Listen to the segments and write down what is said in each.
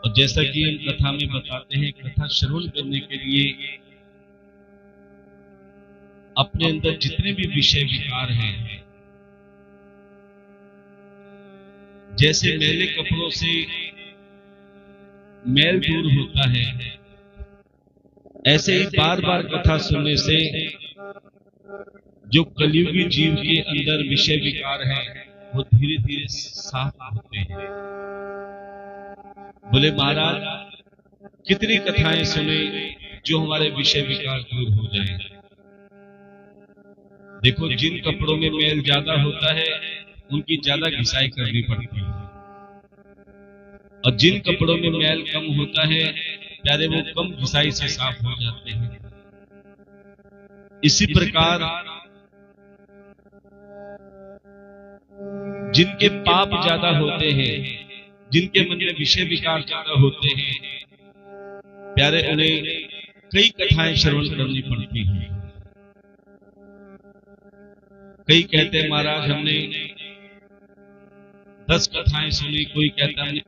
और जैसा कि हम कथा में बताते हैं, कथा श्रवण करने के लिए अपने अंदर जितने भी विषय विकार हैं, जैसे मैले कपड़ों से मैल दूर होता है, ऐसे ही बार बार कथा सुनने से जो कलियुगी जीव के अंदर विषय विकार हैं, वो धीरे धीरे साफ होते हैं। बोले महाराज, कितनी कथाएं सुने जो हमारे विषय विकार दूर हो जाए। देखो, जिन कपड़ों में मैल ज्यादा होता है उनकी ज्यादा घिसाई करनी पड़ती है, और जिन कपड़ों में मैल कम होता है प्यारे, वो कम घिसाई से साफ हो जाते हैं। इसी प्रकार जिनके पाप ज्यादा होते हैं, जिनके मन में विषय विकार ज्यादा होते हैं प्यारे, उन्हें कई कथाएं श्रवण करनी पड़ती हैं। कई कहते हैं महाराज हमने 10 कथाएं सुनी, कोई कहता हमने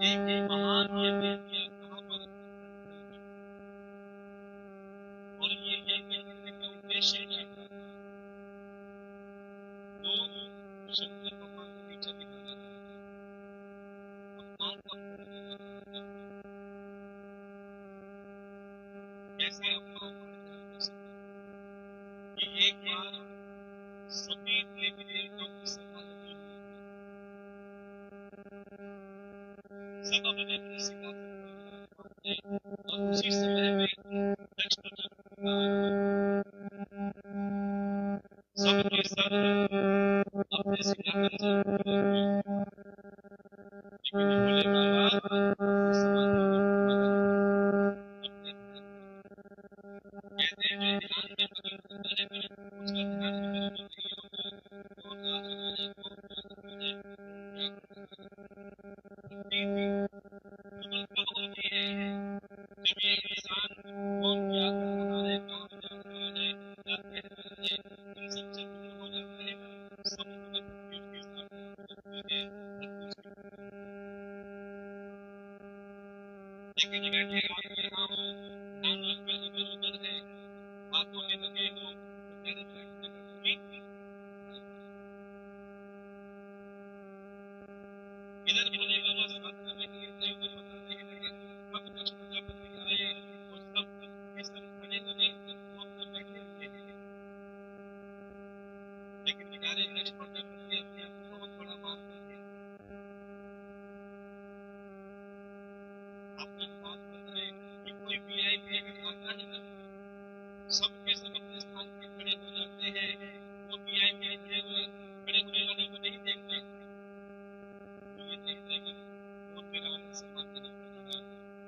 एक महान यज्ञ किया कहां पर, और ये यज्ञ करने का उद्देश्य क्या था, वो शंकर भगवान को नीचा दिखाना चाहते, अपमान का कैसे अपमान कर सकते, ये एक बार सभी देवी देवताओं की सभा लगी हुई, सब अपने अपने सिंहासन पर, और उसी समय में दक्ष प्रजापति सब के सब अपने सिंहासन पर, लेकिन भोले बाबा कहते हैं जो ध्यान में मगन होता है उसका ध्यान मेरे में नहीं होता, कौन राजा बने कौन राजा बने, केवल कब होती है जब ये इंसान कौन क्या कर रहा है कहाँ जा रहा है क्या कह रहा है इन सबसे दूर हो जाता है, सब मगन होती उसके साथ होती है, लेकिन बैठे आप यहाँ हो, ध्यान आपका इधर उधर है, बातों में लगे हो, मेरे बैठने का कोई इधर भोले बाबा साथ में बैठे थे, उधर पता नहीं लगा कब दक्ष प्रजापति आए और सब के सब खड़े लगे और बैठे हुए हैं, लेकिन बेचारे दक्ष प्रजापति अपने आप को बहुत बड़ा मानते थे। आप लोग बात कर रहे हैं कि कोई वीआईपी अगर आता है ना, सबके सब अपने स्थान पे खड़े हो जाते हैं, वो वीआईपी खड़े होने वाले को नहीं देखता, तो ये देखते हैं कि कौन मेरा आदर सम्मान नहीं कर रहा,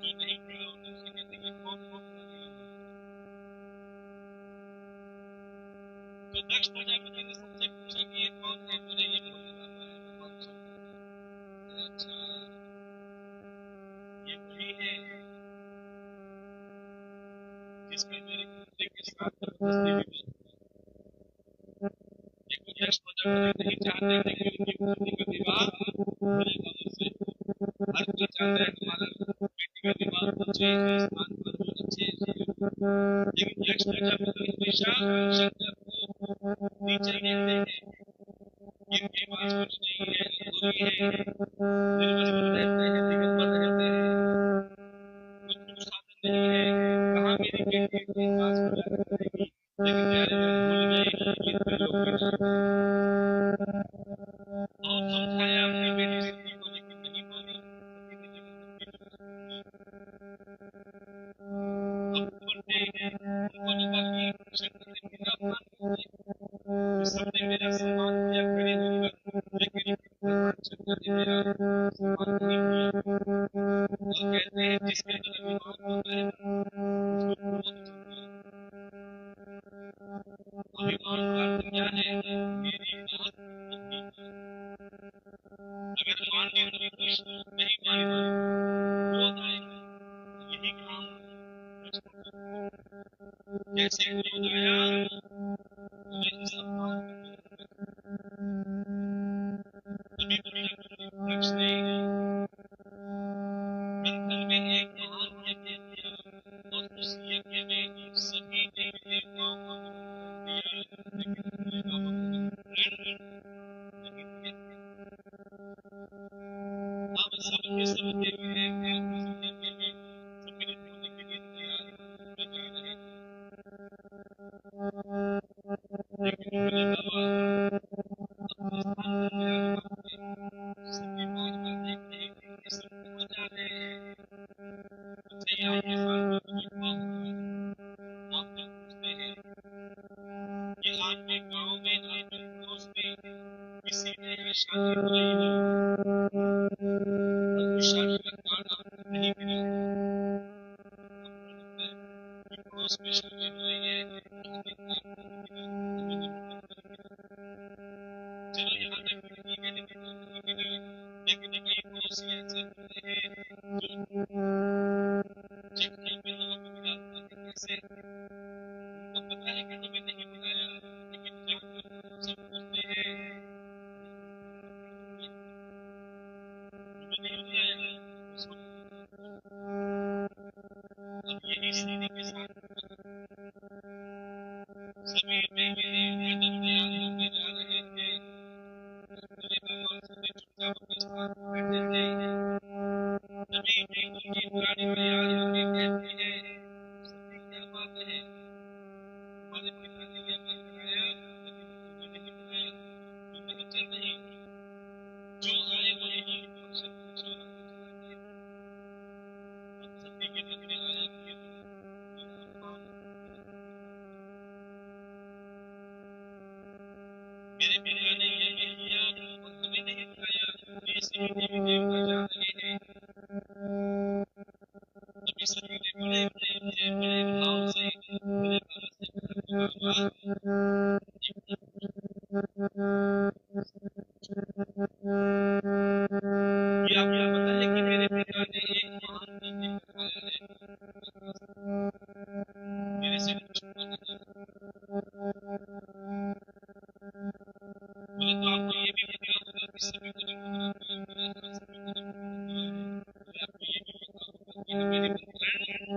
जो नहीं खड़ा होता उसे कहते हैं कौन कौन खड़ा नहीं होता। तो दक्ष प्रजापति ने सबसे पूछा कि ये कौन है, बोले ये भोले बाबा है, भगवान शंकर। अच्छा ये वही है जिसका मेरे पुत्र के साथ जबरदस्ती विवाह, देखो दक्ष प्रजापति नहीं चाहते थे कि उनकी पुत्री का विवाह भोले बाबा से, हर कोई चाहता है हमारा बेटी का विवाह ऊंचे स्थान पर हो, अच्छे, लेकिन दक्ष प्रजापति हमेशा शंकर को नीचा देखते हैं, इनके पास कुछ नहीं है, अधूरी है, निर्वस्त्र रहते हैं, दिगंबर रहते हैं, कुछ साधन नहीं है, कहाँ मेरी बेटी अपने पास में जाकर करेगी, लेकिन प्यारे लोग भूल गए ये त्रिलोक की बहुत समझाया अपनी बेटी सती को, लेकिन नहीं मानी, सती ने जबरदस्ती उनको लगा कि शंकर ने मेरा अपमान किया, सबने मेरा सम्मान किया खड़े होकर, लेकिन भगवान शंकर ने मेरा सम्मान नहीं किया, और कहते हैं जिसके अंदर अभिमान होता है उसको क्रोध होता है, अभिमान का अर्थ क्या है, मेरी बात नहीं, अगर मान ली तो कोई नहीं मानेगा, क्रोध आएगा, यही काम जैसे क्रोध आया तो सम्मान तभी दक्ष ने मंथन में एक महान यज्ञ किया, और उस यज्ञ में सभी देवी देवताओं को दिया, लेकिन भोले बाबा अब सबके सब देवी देवता उस यज्ञ में सम्मिलित होने के लिए तैयार होने जा रहे हैं, लेकिन भोले बाबा अपने स्थान पर विराजमान थे, सभी बार बार देखते हैं कि सब कहाँ जा रहे हैं, अच्छा आइए साथ में कोई हुआ होगा, आप लोग पूछते हैं कि आपके गांव में आपके पड़ोस में किसी के यहाँ शादी हो रही हो और उस शादी का कार्ड आपको नहीं मिला, आपको लगता है कि पड़ोस में शादी हो रही है और हमें कार्ड नहीं मिला, हमें जबरदस्ती चलो यहाँ तक ठीक है, लेकिन कई पड़ोसी ऐसे होते हैं जो चिट्ठी में नमक डालता है, कैसे उनको पता है कि हमें नहीं बुलाया, लेकिन जानकर सब पूछते हैं हमें नहीं बुलाया, मेरा नहीं है ये किया और हमें नहीं दिखाया, ऐसे ही देवी देवता जा रहे हैं। तभी सभी ने बड़े भाव से भोले बाबा से कहा कि बाबा ये आपको पता है कि मेरे पिता ने एक महान यज्ञ करवाया है, मेरे से कुछ मांगा नहीं। बोले तो आपको ये भी पता होगा कि सभी को जो भगवान ने बनाया था, सभी को जो भगवान दिया है, बोले आपको ये भी पता होगा कि ये मेरे पुत्र नहीं।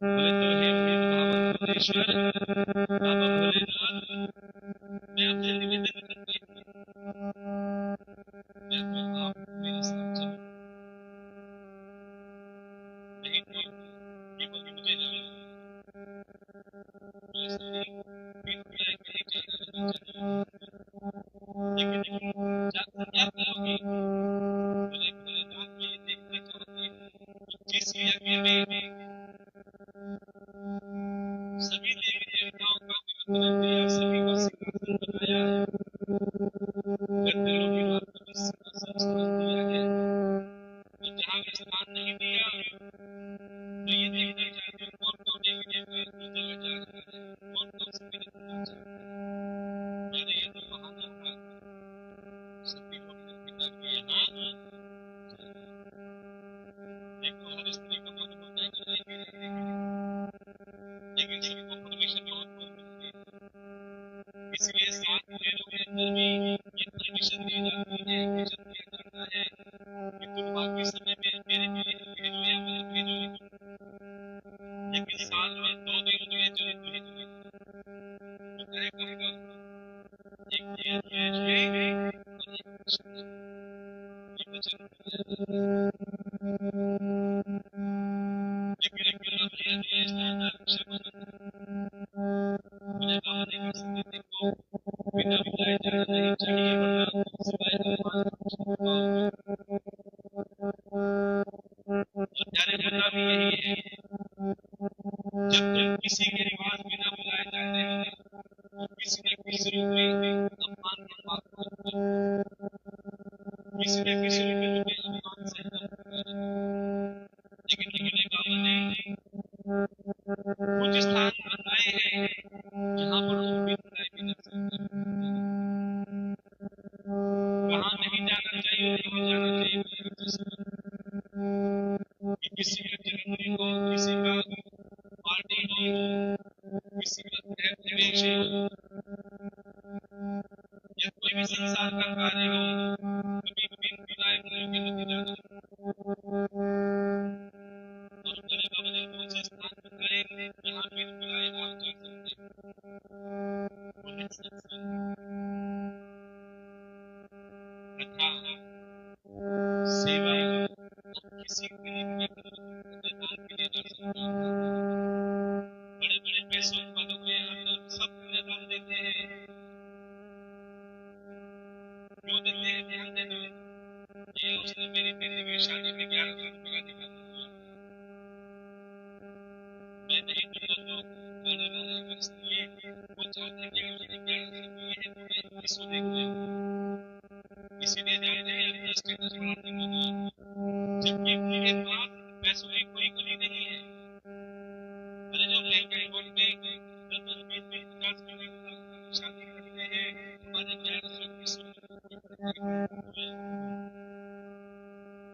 बोले तो हे भावन भुवनेश्वर बाबा भोलेनाथ, मैं आपसे निवेदन करती हूँ या तो आप मेरे साथ चलो, नहीं तो केवल मुझे जाना। बोले सारे बिन बुलाए कहीं जाना नहीं चाहिए, लेकिन जाकर क्या करोगे? बोले भोलेनाथ मैं ये देखना चाहती हूँ कि जिस यज्ञ में सभी देवी देवताओं का निमंत्रण दिया, सभी को सिंहासन बनाया है, गंधर्वों की रात को भी सिंहासन स्थान दिया है, और जहाँ भी स्थान नहीं दिया तो ये देखना चाहते हो कौन कौन देवी देवता अपनी जगह जा रहा है, कौन कौन सभी ने जा रहा है। मैंने ये तो बहाना था, सभी लोग फिर पिता के यहाँ देखो हर स्त्री का मन होता है कि नहीं मेरे देखेंगे, लेकिन सबको परमिशन बहुत कम मिलती है, इसलिए 7 महीनों के अंदर भी ये परमिशन दी जाती है, वचन दिया जाता है कि तुम बाकी समय में मेरे लिए भेजो या मुझे भेजो, लेकिन साल में 2 दिन मुझे जो भेजिए। तो कहे कहेगा एक ये भेजिए और एक ये वचन लेकिन अब ये स्टैंडर्ड मुझे बाबा ने कहा संगीत को बिना बुलाए जाना नहीं चाहिए, वरना सिवाय भगवान और प्यारे होता भी यही है, जब तुम किसी के रिवाज बिना बुलाए जाते हो और किसी ने किसी रूप में अपमान की बात करते हो, किसी ने किसी रूप में तुम्हें अपमान से लेकिन भोले बाबा ने कुछ स्थान बताए हैं जहाँ पर तुम बिन बुलाए भी जा सकते हो, कहाँ नहीं जाना चाहिए और कहाँ जाना चाहिए बोले कि किसी का जन्मदिन हो, किसी का पार्टी हो, किसी का गृह प्रवेश हो या कोई भी संसार का कार्य हो, कभी बिन बुलाए भोले के नहीं जाना। और भोले बाबा ने कौन से स्थान बताए जहाँ बिन बुलाए आप जा सकते हो? बोले सत्संग, कथा, सेवा और किसी गरीब की मदद दान भी देना चाहिए। बड़े बड़े पैसों वालों के यहाँ तो सब कन्यादान देते हैं, क्यों देते हैं? ध्यान देना, ये उसने मेरी बेटी की शादी में 11 लाख रुपए का निकाला, मैं नहीं दूंगा तो गाना गाएगा, इसलिए वो चाहते हैं कि अगर मैंने 11 लाख दिए हैं तो मैं पैसों देख ले, इसीलिए जाने अपना स्टेटस बढ़ाते हैं लोग, जबकि उनके पास पैसों की कोई कमी नहीं है। अरे जो बैंक अकाउंट में 10-10, 20-20, 50 मिलियन शादी करते हैं, हमारे 1120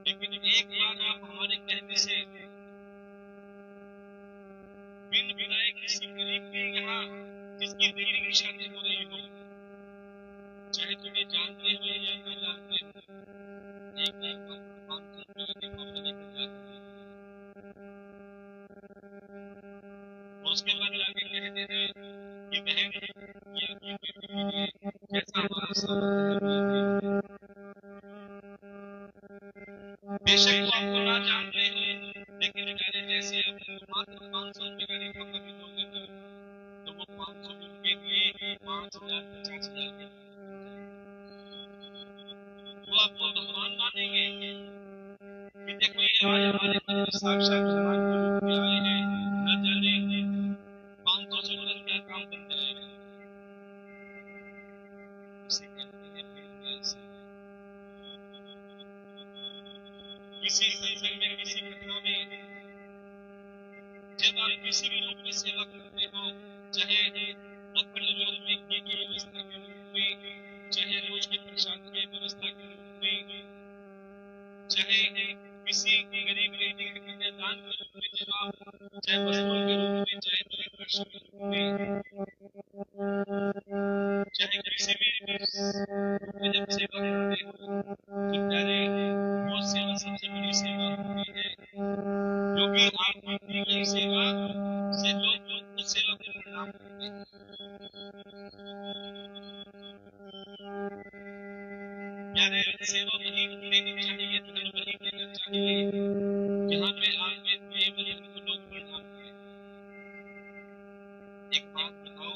लेकिन एक बार आप हमारे कहने से बिन बुलाए किसी गरीब के यहाँ जिसकी बेटी की शादी हो रही हो, चाहे तुम्हें जानते हो या न जानते हो, 1,500 रुपये का लिफाफा लेकर जाते हैं, उसके बाद जाके कह देना कि बहन ये आपकी बेटी के लिए कैसा हमारा सामान है, बेशक वो आपको ना जानते हो, लेकिन अगर जैसे आप मात्र 500 रुपये का लिफाफा भी दोगे ना तो वो 500 उनके लिए 5,000, 50,000 के वो आपको भगवान मानेंगे कि देखो ये आज हमारे मंदिर साक्षात भगवान के रूप में आए हैं, न जाने 500 से उन्होंने क्या किसी सत्संग में, किसी कथा में जब आप किसी भी रूप में सेवा करते हो, चाहे अखंड ज्योत में घी की व्यवस्था के रूप में, चाहे रोज के प्रसाद की व्यवस्था के रूप में, चाहे किसी गरीब व्यक्ति के कन्यादान के रूप में जब आप, चाहे वस्त्रों के रूप में, चाहे दर्शन के रूप में, चाहे किसी भी रूप में जब सेवा करते हो, तो प्यारे वो सेवा सबसे बड़ी सेवा होती है, क्योंकि आपकी दी गई सेवा से लोग उस सेवा को प्रणाम करते हैं। प्यारे सेवा वही देनी चाहिए, धन वही देना चाहिए जहाँ पे आपके दिए हुए धन को लोग प्रणाम करें। एक बात बताओ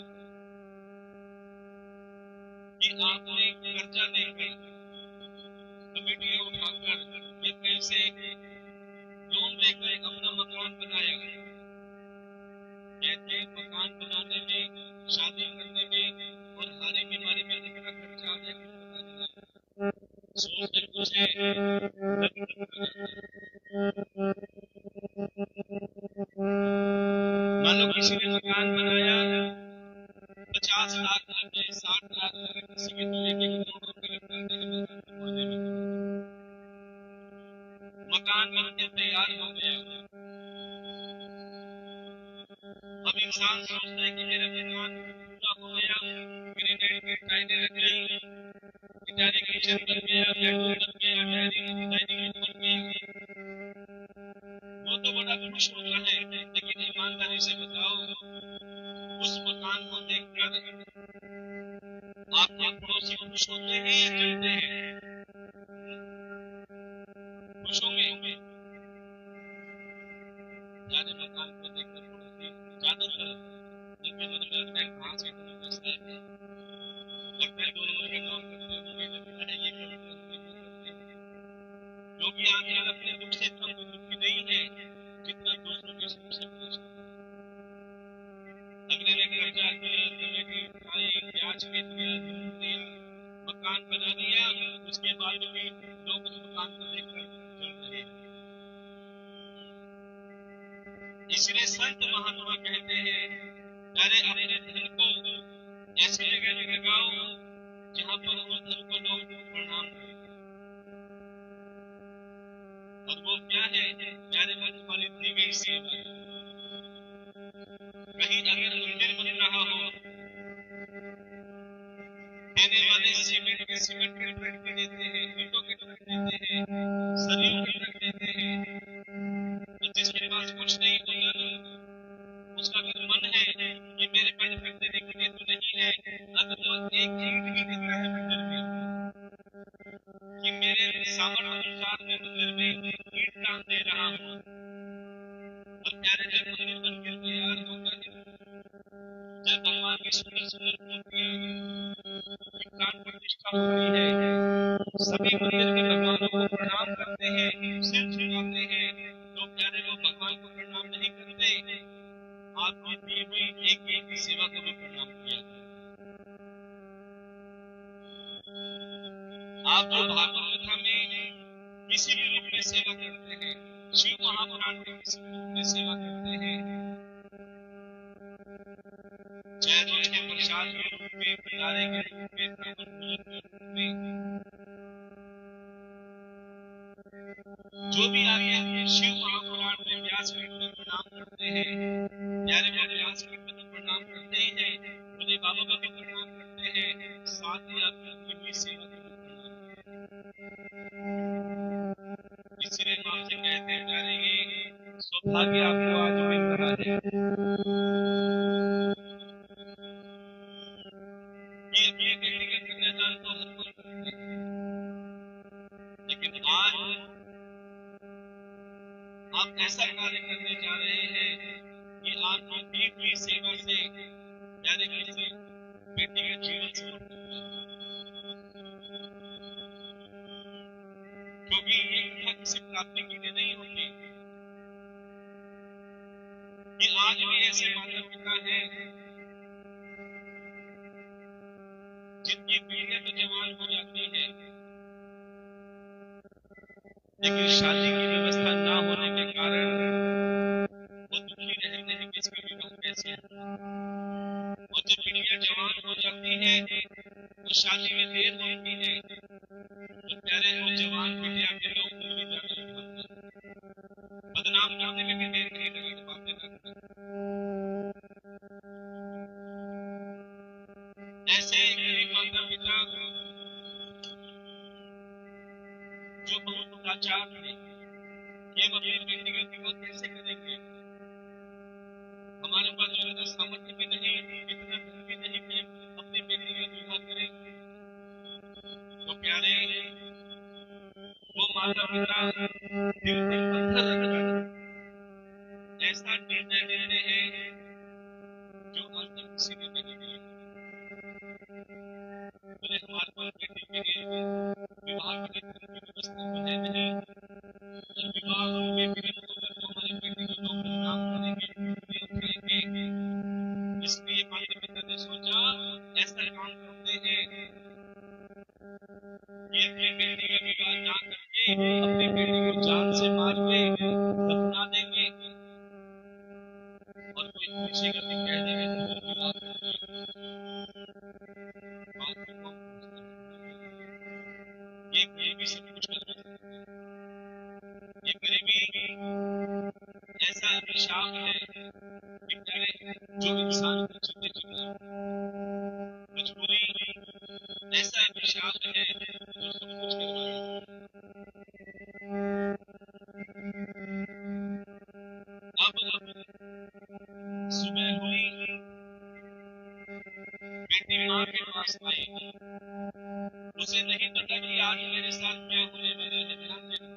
कि आपने कर्जा लेकर, कमेटियां उठाकर या पैसे लोन लेकर अपना मकान बनाया, कहते हैं मकान बनाने में, शादी करने में और हर एक बीमारी में कितना खर्चा आ जाएगा पता नहीं, सोचते कुछ मान लो किसी ने मकान बनाया, 50 लाख लग गए, 60 लाख लगे, किसी के तो एक लोन होने में मकान बनके तैयार हो गया। अब इंसान सोचता है कि मेरा मकान पूरा हो गया, ग्रेनाइट की टाइलें लग गई, इटाली किचन बन गया, बेडरूम बन गया, डाइनिंग रूम बन गया, वो तो बड़ा खुश होता है। लेकिन ईमानदारी से बताओ, उस मकान को देखकर आपके पड़ोसी खुश होते हैं या जलते हैं? खुश होंगे। जाने मकान को देखकर पड़ोसी ज्यादातर जिनके मन में आता है कहाँ से इतना पैसा है, लगता है 2 नंबर का काम करते होंगे, लगता है ये करते होंगे, वो करते हैं, क्योंकि आखिर अपने दुख से इतना कोई दुखी नहीं है जितना दूसरों के सुख से खुश। अगले ने कर्जा दिया, कमेटी उठाई, ब्याज पे दिया, लोन दिया, मकान बना दिया, उसके बाद भी लोग उस मकान को लेकर चल रहे हैं। इसलिए संत महात्मा कहते हैं, अरे अपने धन को ऐसी जगह लगाओ जहाँ पर उस धन को लोग प्रणाम करें। और वो क्या है? प्यारे वो तुम्हारी दी गई सेवा। कहीं अगर मंदिर बन रहा हो, देने वाले सीमेंट के ट्रक देते हैं, ईंटों के ट्रक देते हैं, सरियों के ट्रक देते हैं, तो जिसके पास कुछ नहीं होगा, उसका अगर मन है कि मेरे पास ट्रक देने के लिए तो नहीं है, अगर वो एक ईंट भी देता है मंदिर में कि मेरे सामर्थ्य अनुसार मैं मंदिर में ईंट डाल दे रहा हूँ, और प्यारे जब मंदिर बनकर तैयार होगा, जब भगवान की सुंदर सुंदर मूर्तियां प्राण प्रतिष्ठा होती है, सभी मंदिर में भगवान को प्रणाम करते हैं, सिर झुकाते हैं, तो प्यारे लोग भगवान को प्रणाम नहीं करते, आपकी दी हुई एक एक की सेवा को भी प्रणाम किया। आप जो भागवत कथा में किसी भी रूप में सेवा करते हैं, शिव महापुराण में किसी भी रूप में सेवा करते हैं, चाहे रोज के प्रसाद के रूप में, भंडारे के रूप में, ब्राह्मण भोजन के रूप में, जो भी आगे शिव महापुराण में व्यासपीठ में प्रणाम करते हैं, प्यारे प्यारे व्यासपीठ में तो प्रणाम करते ही हैं, मुझे बाबा को भी प्रणाम करते हैं, साथ ही आपकी हुई सेवा को भी प्रणाम करते हैं। इसलिए आपसे कहते हैं प्यारे, ये सौभाग्य आपको आज मिल रहा है कि अपने व्यक्तिगत कन्यादान तो हर कोई करते हैं, लेकिन आज आप ऐसा कार्य करने जा रहे हैं कि आपकी दी हुई सेवा से प्यारे किसी बेटी का जीवन समर्पित, क्योंकि ये कथा किसी प्राप्ति के लिए नहीं होती, कि आज भी ऐसे माता पिता हैं जिनकी पीढ़ियां तो जवान हो जाती है, लेकिन शादी शादी में देर होती है तो प्यारे वो जवान बिटिया के लोग भी जाकर बदनाम करने में भी देर नहीं लगी बाप ने ऐसे गरीब माता पिता जो बहुत लाचार थे ये अपनी बेटी का विवाह कैसे करेंगे, हमारे पास जो है सामर्थ्य भी नहीं, इतना धन भी नहीं कि अपनी बेटी का विवाह करेंगे। तो प्यारे वो माता पिता दिल में पत्थर रखकर ऐसा निर्णय लेते हैं जो आज तक किसी ने नहीं लिया। बोले हमारे पास बेटी के लिए विवाह की व्यवस्था तो है नहीं, विवाह में विलंब होकर तो हमारी बेटी को लोग बदनाम करेंगे, इसलिए माता पिता ने सोचा ऐसा काम करते हैं कि अपनी बेटी का विवाह ना करके अपनी बेटी को जान से मार के दफना देंगे और कोई पूछेगा कि कह देंगे तो विवाह ये गरीबी सब कुछ कर सकते, ये गरीबी ऐसा अभिशाप है कि प्यारे जो इंसान को चलते चुका मजबूरी ऐसा अभिशाप है जो सब कुछ करवाएगा। अब सुबह हुई, बेटी माँ के पास आई, उसे नहीं पता कि आज मेरे साथ क्या होने वाला है। ध्यान देना,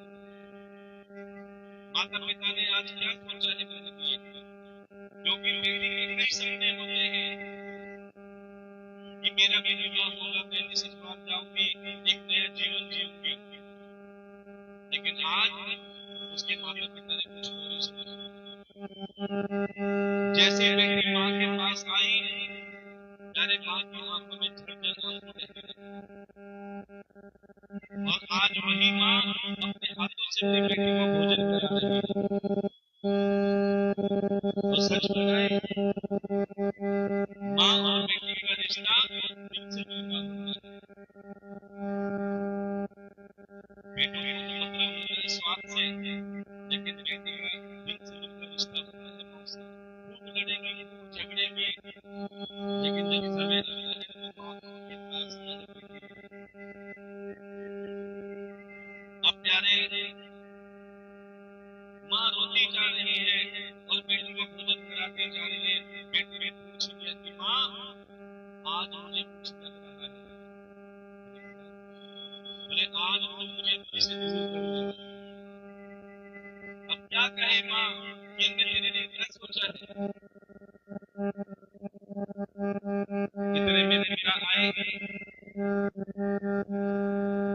माता पिता ने आज क्या सोचा है मेरे लिए, क्योंकि बेटी के कई सपने होते हैं कि मेरा भी विवाह होगा, मैं भी ससुराल जाऊंगी, एक नया जीवन जीऊंगी, लेकिन आज उसके माता पिता ने कुछ और ही सोचा। जैसे बेटी माँ के पास आई, प्यारे माँ की आंखों में झरझर आंसू बहने लगे और आज वही माँ अपने हाथों से अपनी बेटी को भोजन करा रही है। तो सच बताए, माँ और बेटी का रिश्ता दिल से जुड़ा होता है। बेटों को तो मतलब होता है स्वाद से, लेकिन बेटी का दिल से जुड़ा रिश्ता होता है माँ से। खूब लड़ेगी, झगड़ेगी, लेकिन जब समय आता है तो माँ के पास अब प्यारे माँ रोती जा रही है और बेटी को भोजन कराती जा रही है। बेटी ने पूछ लिया कि माँ आज मुझे कुछ लग रहा है। बोले आज तो मुझे किसी दिन लग रहा है। अब क्या कहे माँ, ये मेरे लिए क्या सोचा है। इतने में पिता आए,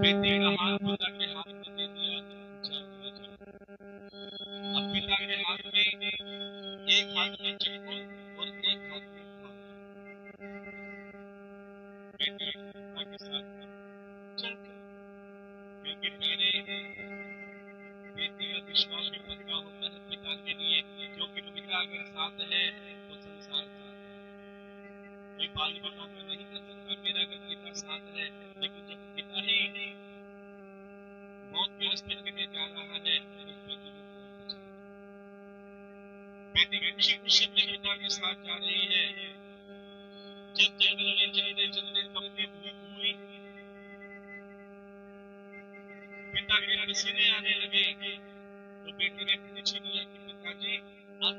बेटी का हाथ पिता के हाथ में दे दिया। अब पिता के हाथ में एक हाथ में चक्कू और एक हाथ में थाल। बेटी पिता के साथ चल, क्योंकि प्यारे बेटी का विश्वास भी पक्का होता है पिता के लिए, क्योंकि पिता अगर साथ है तो संसार साथ है। कोई बाल विवाह नहीं कर सकता मेरा अगर पिता साथ है, लेकिन जब पिता ही मौत के रास्ते में जा रहा है तो बेटी खुशी खुशी अपने पिता के साथ जा रही है। जब जंगल में चलते चलते तपती धूप हुई, पिता के पसीने आने लगे तो बेटी ने पूछ लिया कि पिताजी आप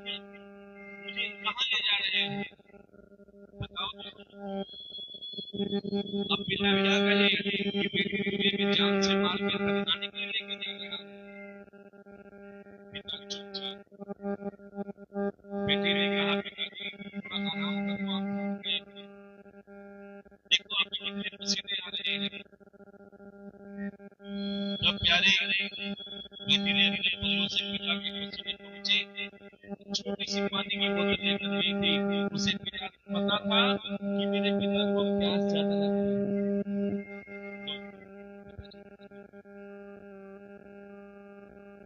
मुझे कहाँ ले जा रहे हैं, बताओ। अब पिता क्या कहे कि बेटी मुझे जान से मार कर दफनाने के लिए लेके जा रहा है। पिता चुपचाप, बेटी ने कहा पिताजी थोड़ा आराम करो, आप देखो आपके कितने पसीने आ रहे हैं। जब प्यारे बेटी ने अपने पल्लों से पिता के कोठरी में पहुंचे, छोटी सी पानी की बोतल लेकर गई थी। उसे पिता को पता था कि मेरे पिता को प्यास ज्यादा लगती है,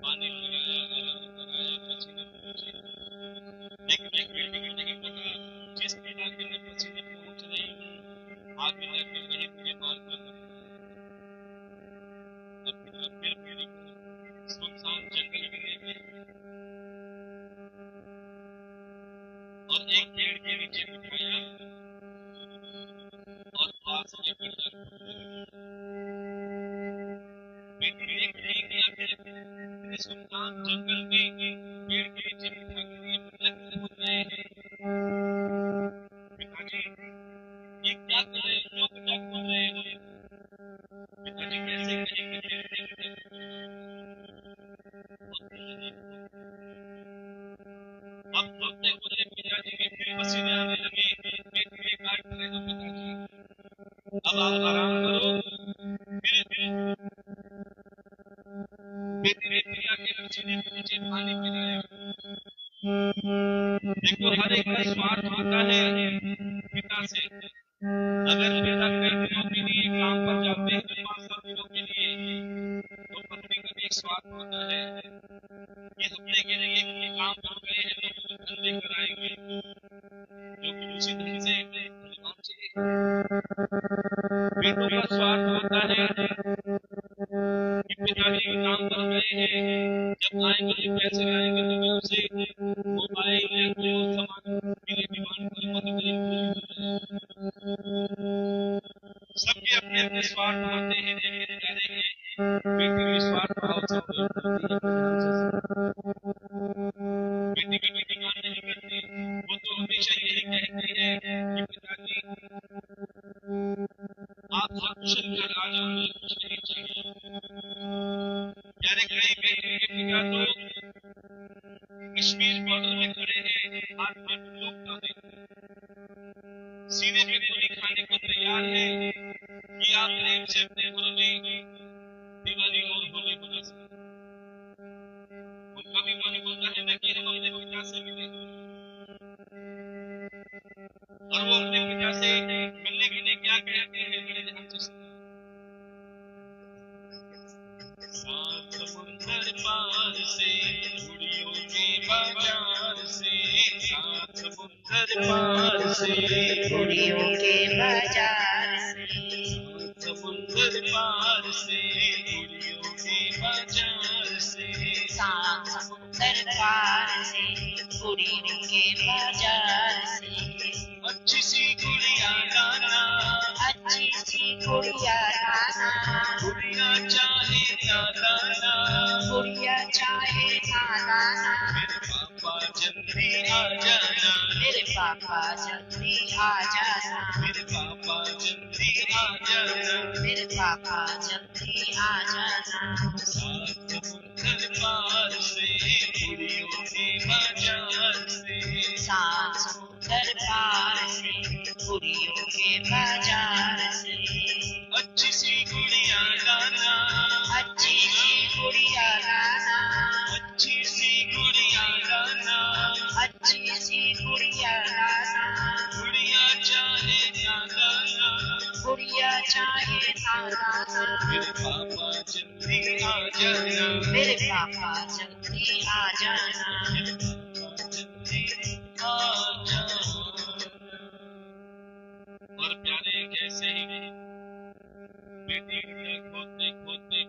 पानी पिलाया, आराम कराया, पसीने पहुंचे। लेकिन एक बेटी को नहीं पता जिस इलाके में पसीने पहुंच रही आगे जाके वही मुझे मार कर फिर मेरी सुनसान जंगल में ले गए और एक पेड़ के नीचे बिठाया और पास में बेटा बेटी देख रही कि इतने सुनसान जंगल में पेड़ के नीचे बिठा कर ये पिता क्यों बोल रहे हैं पिताजी ये क्या कर रहे हो क्यों पिता बोल रहे हो पिताजी कैसे करेंगे अब बोलते बोलते पिताजी के फिर पसीने आने लगे पेट काट रहे हो पिताजी अब आप आराम करो फिर बेटी पिया के पसीने के नीचे पानी पिलाया देखो हर एक का स्वार्थ होता है पिता से अगर पिता कई दिनों के लिए काम पर जाते हैं 5-7 दिनों के लिए तो पत्नी का भी एक स्वार्थ होता है ये हफ्ते के लिए काम पर गए हैं तो धन लेकर आएंगे जो कि उसी धन से परिवार चलेगा बेटों का स्वार्थ होता है कि पिताजी काम पर गए हैं जब आएंगे ये पैसे आएंगे तो मैं उसे मोबाइल या कोई और सामान के लिए डिमांड करूंगा तो मेरी पूरी हो जाए सबके अपने अपने स्वार्थ होते हैं लेकिन प्यारे के बेटी निस्वार्थ भाव से बेटी कभी डिमांड नहीं करती वो तो हमेशा यही कहती है कि पिताजी आप सब कुछ लेकर आ जाओ मुझे कुछ नहीं चाहिए प्यारे कई बेटी के पिता तो कश्मीर बॉर्डर में खड़े हैं हाथ में बंदूक ताने सीने पे गोली खाने को तैयार है कि आप प्रेम से अपने घरों में दिवाली और होली मना सकते उनका भी मन बोलता है ना कि हम अपने पिता से मिले और वो अपने पिता से मिलने के लिए क्या कहते हैं बड़े ध्यान से सात समुंदर पार से घुड़ियों के बाजार से सात समुंदर पार से घुड़ियों के बाजार से समुंदर पार से घुड़ियों के बाजार से सात समुंदर पार से घुड़ियों के बाजार से अच्छी सी गुड़िया लाना अच्छी सी गुड़िया लाना गुड़िया चाहे ना लाना गुड़िया चाहे ना लाना मेरे पापा जल्दी आ जाना मेरे पापा जल्दी आ जाना मेरे पापा जल्दी आ जाना मेरे पापा जल्दी आ जाना सात समुंदर पार से घुड़ियों के बाजार से सात समुंदर पार से घुड़ियों के बाजार से अच्छी सी गुड़िया लाना अच्छी सी गुड़िया लाना अच्छी सी गुड़िया लाना अच्छी सी गुड़िया लाना गुड़िया चाहे ना लाना गुड़िया चाहे ना लाना मेरे पापा जल्दी आ जाना मेरे पापा जल्दी आ जाना मेरे पापा जल्दी आ जाना और प्यारे कैसे ही बेटी गुड़िया खोदते खोदते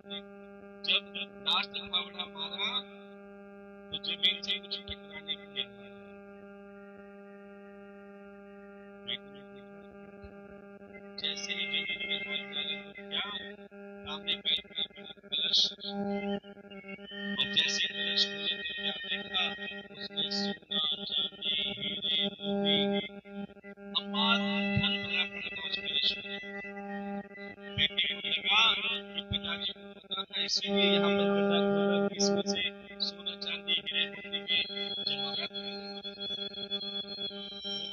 जब लास्ट फावड़ा मारा तो जमीन से कुछ टकराने के लिए बेटी ने देखा जैसे ही जमीन में हाथ डाला तो क्या सामने पैर का बड़ा कलश और जैसे कलश खोले तो क्या देखा उसने सोना चांदी हीरे मोती अपार धन भरा पड़ा था उस कलश में बेटी को लगा कि पिताजी को पता था इसीलिए यहाँ पर गड्ढा खोदा कि इसमें से सोना चांदी हीरे मोती के जवाहरात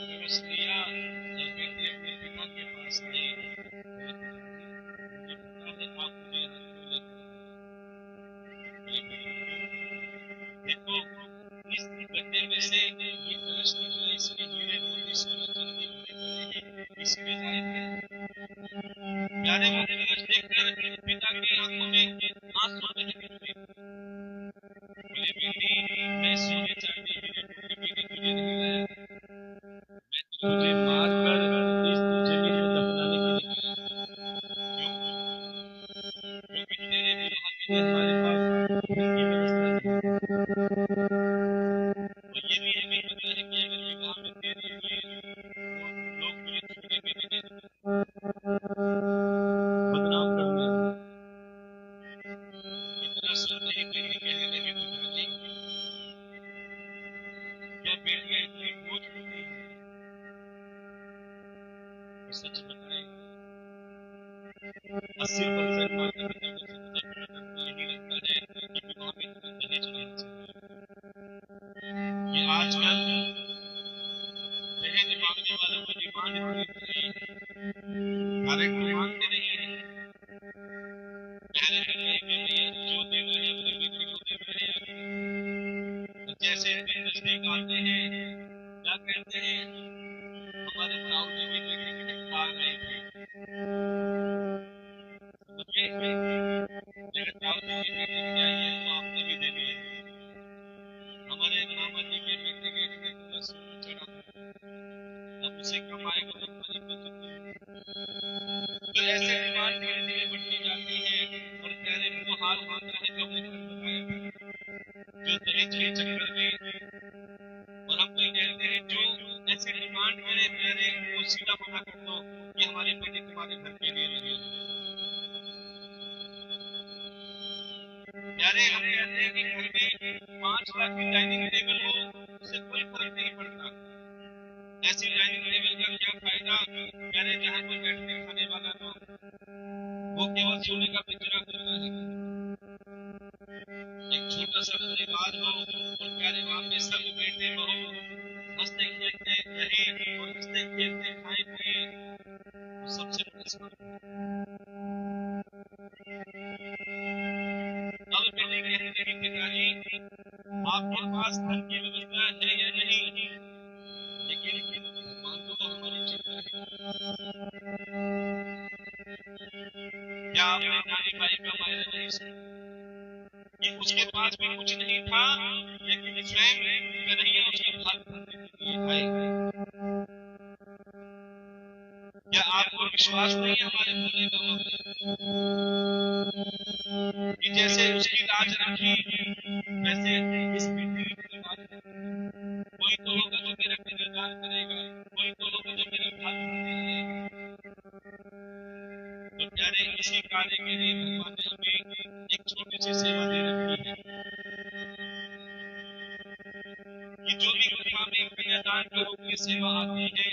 कलश लिया जब बेटी अपने पिता के पास आई मुझे पता है आप मुझे यहाँ क्यों लेकर देखो इस गड्ढे में से ये कलश निकला इसमें हीरे मोती सोना चांदी भरे पड़े हैं इसमें जाहिर है प्यारे वो कलश देखकर पिता के आंखों में आंसू बहने लगे बोले बेटी मैं सोने चांदी हीरे मोती के लिए तुझे नहीं लाया मैं तो तुझे मार कर इस जमीन में दफनाने के तेरे विवाह के लिए हमारे पास धन की व्यवस्था नहीं। और ये भी हमें पता है कि अगर विवाह में देरी हुई तो लोग मुझे छोड़ेंगे नहीं, बदनाम करेंगे। इतना सुनते ही बेटी कहने लगी, पिताजी क्या बेटियां इतनी बोझ होती है? और सच बताए 80% माता पिता को सबसे बड़ा डर तो यही लगता है कि विवाह में कोई दहेज नहीं चाहिए। ये आजकल दहेज मांगने वालों की डिमांड इतनी बढ़ी, कारण को मांगते नहीं है। पहले तो कहेंगे भैया जो देना है अपनी बेटी को देना है, और जैसे दिन नजदीक आते हैं क्या कहते हैं, हमारे ताऊ जी की बेटी के आ गई थी। मेरे ताऊ जी की बेटी की आई है तो आपने भी दे दिए। हमारे मामा जी के बेटे के इतने पूरा सोना चढ़ा, अब उसे कमाएगा तो खाली बचत नहीं। तो ऐसे डिमांड धीरे धीरे बढ़ती जाती है और प्यारे वो हाल होता है जो हमने कल बताया था, जो दहेज के चक्कर में। और हम कोई कहते हैं जो ऐसे डिमांड करे प्यारे वो सीधा मना कर दो कि हमारी बेटी तुम्हारे घर के लिए नहीं है। प्यारे हम कहते हैं कि घर में 5 लाख की डाइनिंग टेबल हो उससे कोई फर्क नहीं पड़ता। ऐसी डाइनिंग टेबल का क्या फायदा प्यारे जहाँ कोई बैठने खाने वाला ना, वो केवल सोने का पिंजरा करता है। एक छोटा सा परिवार हो और प्यारे वहां पे सब बैठे रहो, हंसते खेलते रहे और हंसते खेलते खाए पिए, वो सबसे बड़ी बात। अब बेटी कहने लगी, पिताजी आपके पास धन की व्यवस्था है या नहीं, लेकिन मांगो तो हमारी चिंता है। क्या आपने नानी बाई का मायना नहीं सुना कि उसके पास भी कुछ नहीं था लेकिन स्वयं कन्हैया उसका भाग भरने के लिए आए? क्या आपको विश्वास नहीं है हमारे भोले बाबा कि जैसे उसकी लाज रखी वैसे इस बेटी की भी लाज रखी? कोई तो होगा जो मेरा कन्यादान करेगा, कोई तो होगा जो मेरा भाग भरने आएगा। तो प्यारे इसी कार्य के लिए भगवान ने हमें एक छोटी सी सेवा दे रखी है कि जो भी कथा में कन्यादान के रूप की सेवा आती है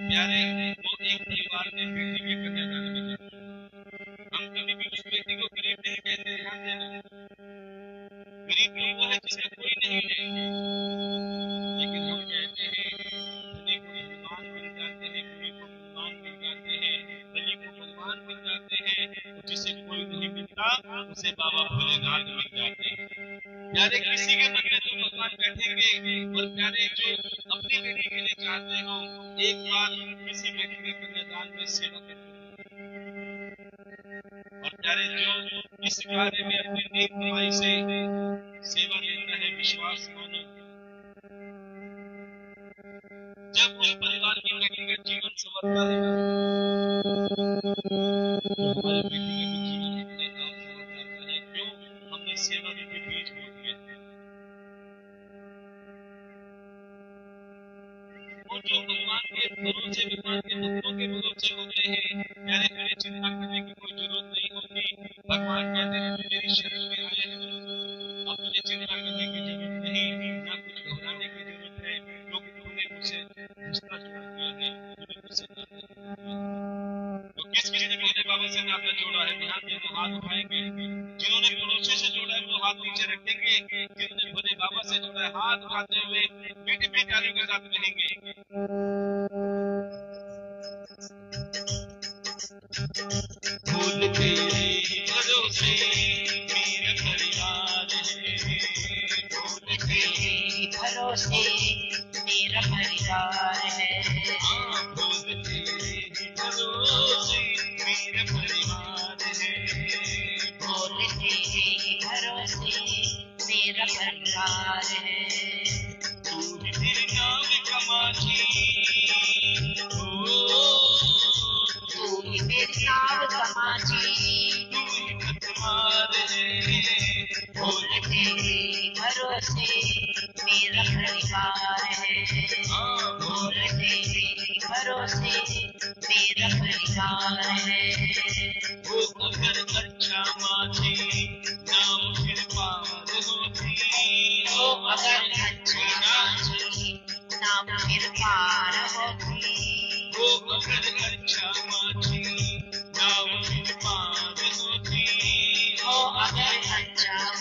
प्यारे वो एक परिवार में बेटी के कन्यादान में जाती है। हम कभी भी उस बेटी को गरीब नहीं कहते, ध्यान देना। गरीब तो वो है जिसका कोई नहीं है, लेकिन हम कहते हैं धनी को धनवान बन जाते हैं, गरीब को गुणवान बन जाते हैं, बली को बलवान बन जाते हैं, और जिसे कोई नहीं मिलता उसे बाबा भोलेनाथ मिल जाते हैं। प्यारे किसी के मन में तो भगवान बैठेंगे और प्यारे जो अपनी बेटी के लिए चाहते हो एक बार किसी बेटी के कन्यादान में सेवा करते हो। और प्यारे जो इस कार्य में अपनी नेक कमाई से सेवा देता है, विश्वास मानो जब उस परिवार की बेटी का जीवन संवरता है तो हमारी बेटी का भी जीवन अपने आप संवर जाता है। क्यों? हमने सेवा के बीज बो दिए। और जो भगवान के भरोसे भगवान के भक्तों के भरोसे हो गए हैं प्यारे, मेरी चिंता करने की कोई जरूरत नहीं होती। भगवान कहते हैं मेरी शरण में आए हैं, अब तुझे चिंता करने की जरूरत नहीं, ना कुछ घबराने की जरूरत है, क्योंकि तुमने मुझसे रिश्ता जोड़ दिया है, तुमने मुझसे नाता जोड़ा है। तो किस किसी ने भोले बाबा से नाता जोड़ा है? ध्यान देना, हाथ उठाएंगे। जिन्होंने भरोसे से जोड़ा है वो हाथ नीचे रखेंगे, जिन्होंने भोले बाबा से जोड़ा है हाथ उठाते हुए बेटे बेटारियों के साथ कहेंगे फूल तेरे भरोसे मेरा परिवार है, फूल तेरे भरोसे मेरा परिवार है। फूल तेरे भरोसे मेरा परिवार है, फूल तेरे भरोसे मेरा परिवार है। तू ही मेरे नाम का माझी, तू ही मेरी नाव का माझी, तू ही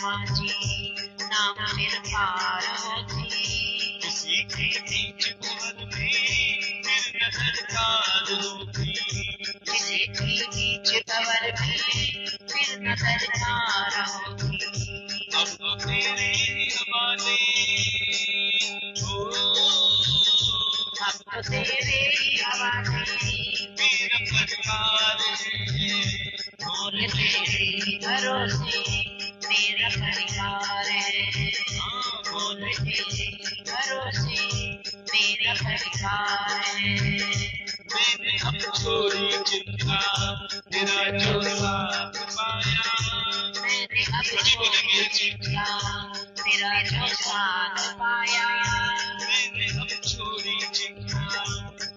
समाजी नाम फिर पार होती। किसी के बीच भंवर में फिर नजर कार होती। किसी के बीच भंवर में फिर नजर कार होती। अब तो तेरे ही हवाले हो, अब तो तेरे ही हवाले मेरा परिवार है। बोल तेरे भरोसे मेरा परिवार है। बोल तेरे भरोसे मेरा परिवार है। मैंने अब छोड़ी चिंता तेरा जो साथ पाया। मैंने अब छोड़ी चिंता तेरा जो साथ पाया। मैंने अब छोड़ी चिंता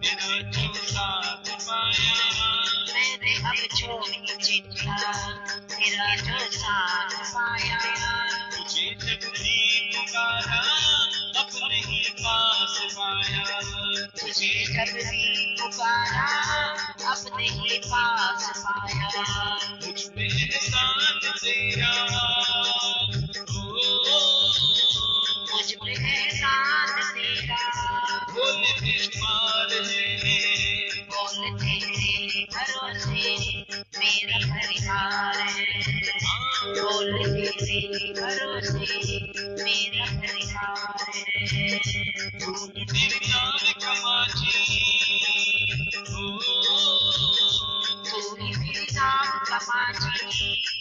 तेरा जो साथ पाया। मैंने अब छोड़ी चिंता तेरा जो साथ पाया। तुझे जब भी पुकारा अपने ही पास पाया। तुझे जब भी पुकारा अपने ही पास पाया। मुझ पे एहसान तेरा मुझ पे एहसान तेरा बोले बेशुमार है। बोल तेरे भरोसे मेरा परिवार है। बोल तेरे भरोसे मेरा परिवार है। तू ही मेरे नाम कमाची हो, तू ही मेरे नाम कमाची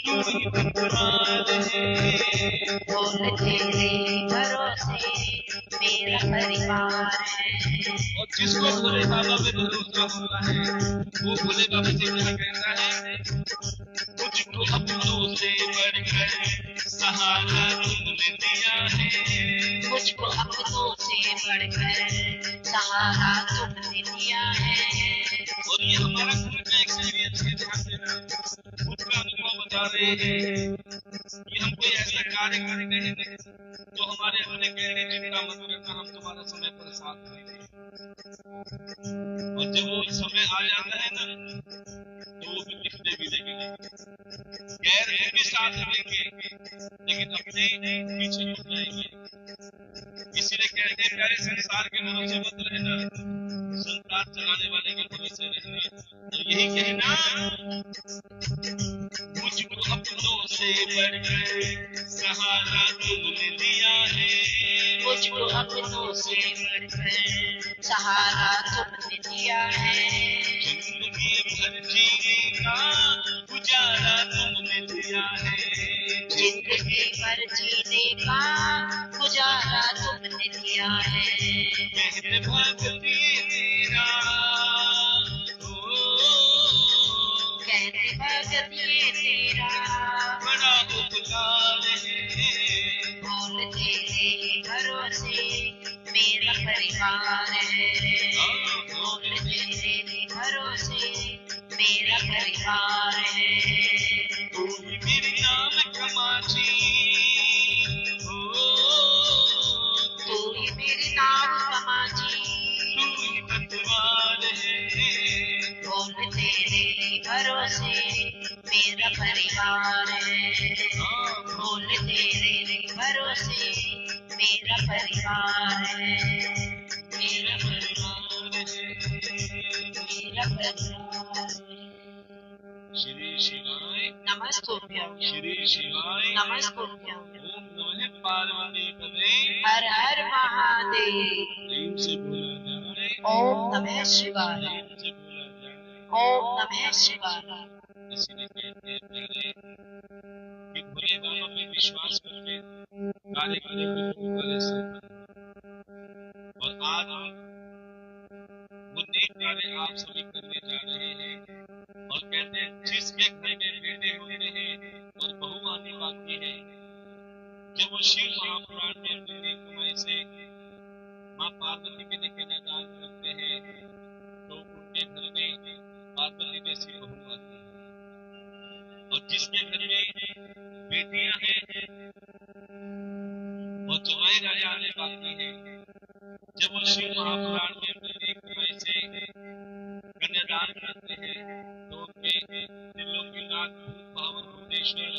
तू ही परिवार है। बोल तेरे भरोसे मेरा परिवार है। और जिसको भोले बाबा पे भरोसा होता है वो भोले बाबा से क्या कहता है, मुझको अपनों से बढ़कर सहारा तुमने दिया है। मुझको अपनों से बढ़कर सहारा तुमने दिया है। और ये हमारा खुद का एक्सपीरियंस है, ध्यान देना, खुद का अनुभव बता रहे हैं कि हम कोई ऐसा कार्य करते हैं तो हमारे अपने कहने चिंता मत करना, हम तुम्हारा समय पर साथ देंगे। और जब वो समय आ जाता है ना तो वो भी दिखने भी लगेंगे, गैर को भी साथ देंगे लेकिन अपने पीछे मुड़ जाएंगे। इसीलिए कहते हैं प्यारे संसार के भरोसे मत रहना, संसार चलाने वाले के भरोसे रहना। और यही कहना, मुझको अपनों से बढ़कर सहारा तुमने दिया है। मुझको अपनों से बढ़कर सहारा तुमने दिया है। जिंदगी भर जीने का गुजारा तुमने दिया है। जिंदगी भर जीने का गुजारा तुमने दिया है। कहते भक्ति तेरा कहते भगत ये तेरा बड़ा उपकार है। बोल तेरे भरोसे मेरा परिवार है। बोल तेरे भरोसे मेरा परिवार है। तू ही मेरे नाम कमाची हो, तू ही मेरे नाम कमाची तू ही पतवार है। बोल तेरे भरोसे मेरा परिवार है। बोल तेरे भरोसे मेरा परिवार है। मेरा परिवार है। मेरा परिवार है। श्री शिवाय नमस्तुभ्यं श्री शिवाय नमस्तुभ्यं। ओम नमः पार्वती पते। हर हर महादेव। प्रेम से बोला जाए, ओम नमः शिवाय। प्रेम से बोला जाए। ओम नमः शिवाय। इसलिए कहते हैं प्यारे कि भोले बाबा पे विश्वास करके कार्य करने वाले से। और आज वो नेक कार्य आप सभी करने जा रहे हैं। और कहते हैं जिसके घर में बेटे होते हैं और बहू आने बाकी है, जब वो शिव महापुराण में अपनी कमाई से माँ पार्वती के लिए कन्यादान करते हैं तो उनके घर में पार्वती जैसी बहू आती है। और जिसके घर में बेटियां हैं और जवाई राजा आने बाकी है, जब वो शिव महापुराण में अपनी कमाई से कन्यादान करते हैं तो उनके दिलों की नाथ भूत भाव भुवनेश्वर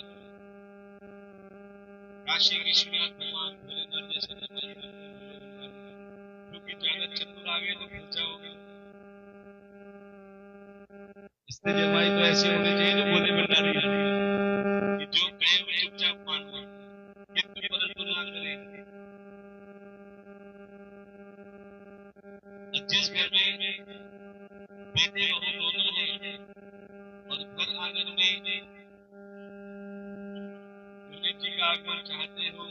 काशी विश्वनाथ भगवान भोलेनाथ जैसे जमाई क्योंकि ज्यादा चतुर आ गए तो फंस जाओगे। इसलिए जमाई तो ऐसे होने चाहिए जो भोले भंडारी कि जो कहे वो चुपचाप मान लो, कितनी परंतु ना करे। जिस घर में बेटे बहू दोनों हैं और घर आंगन में गणेश जी का आगमन चाहते हो,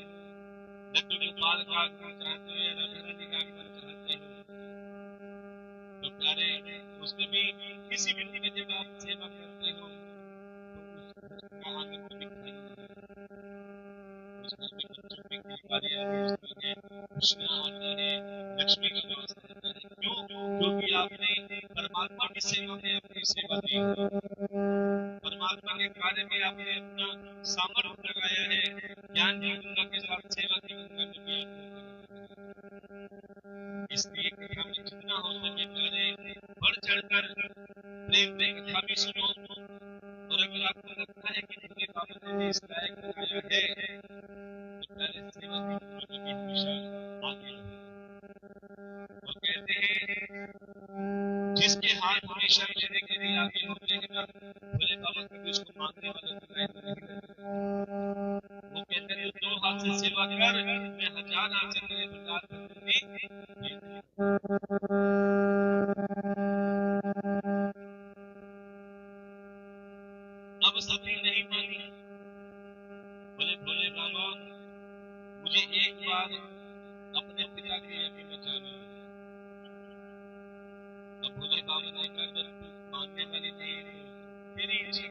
लड्डू गोपाल का आगमन चाहते हो या राधा रानी का आगमन चाहते हो, तो प्यारे उसमें भी किसी व्यक्ति की जब आप सेवा करते हो तो उसका आंगन में दिखाई उसमें भी लक्ष्मी की बारी आती है, खुशियां आती है, लक्ष्मी का वास रहता है। क्यों? क्योंकि आपने परमात्मा की सेवा में अपनी सेवा दी, परमात्मा के कार्य में आपने अपना सामर्थ्य लगाया है। ज्ञान की गंगा के साथ सेवा की गंगा में भी आपने, इसलिए कथा में जितना हो सके प्यारे बढ़ चढ़कर प्रेम में कथा भी सुनो। और अगर आपको लगता है कि भोले बाबा ने इस लायक बनाया है तो प्यारे सेवा की गंगा में भी हमेशा आगे रहो। और कहते हैं जिसके हाथ हमेशा लेने के लिए आगे होते हैं ना, भोले बाबा कभी उसको मांगने वाला दिखाई नहीं देता। वो कहते हैं दो हाथ से सेवा कर, मैं 1000 हाथ से तेरे प्रकार करूंगी। अब सती नहीं मानी, बोले भोले बाबा मुझे एक बार अपने पिता के यज्ञ में जाना। अब भोले बाबा ने कहा जब तू मांगने वाली नहीं है तेरी इच्छा।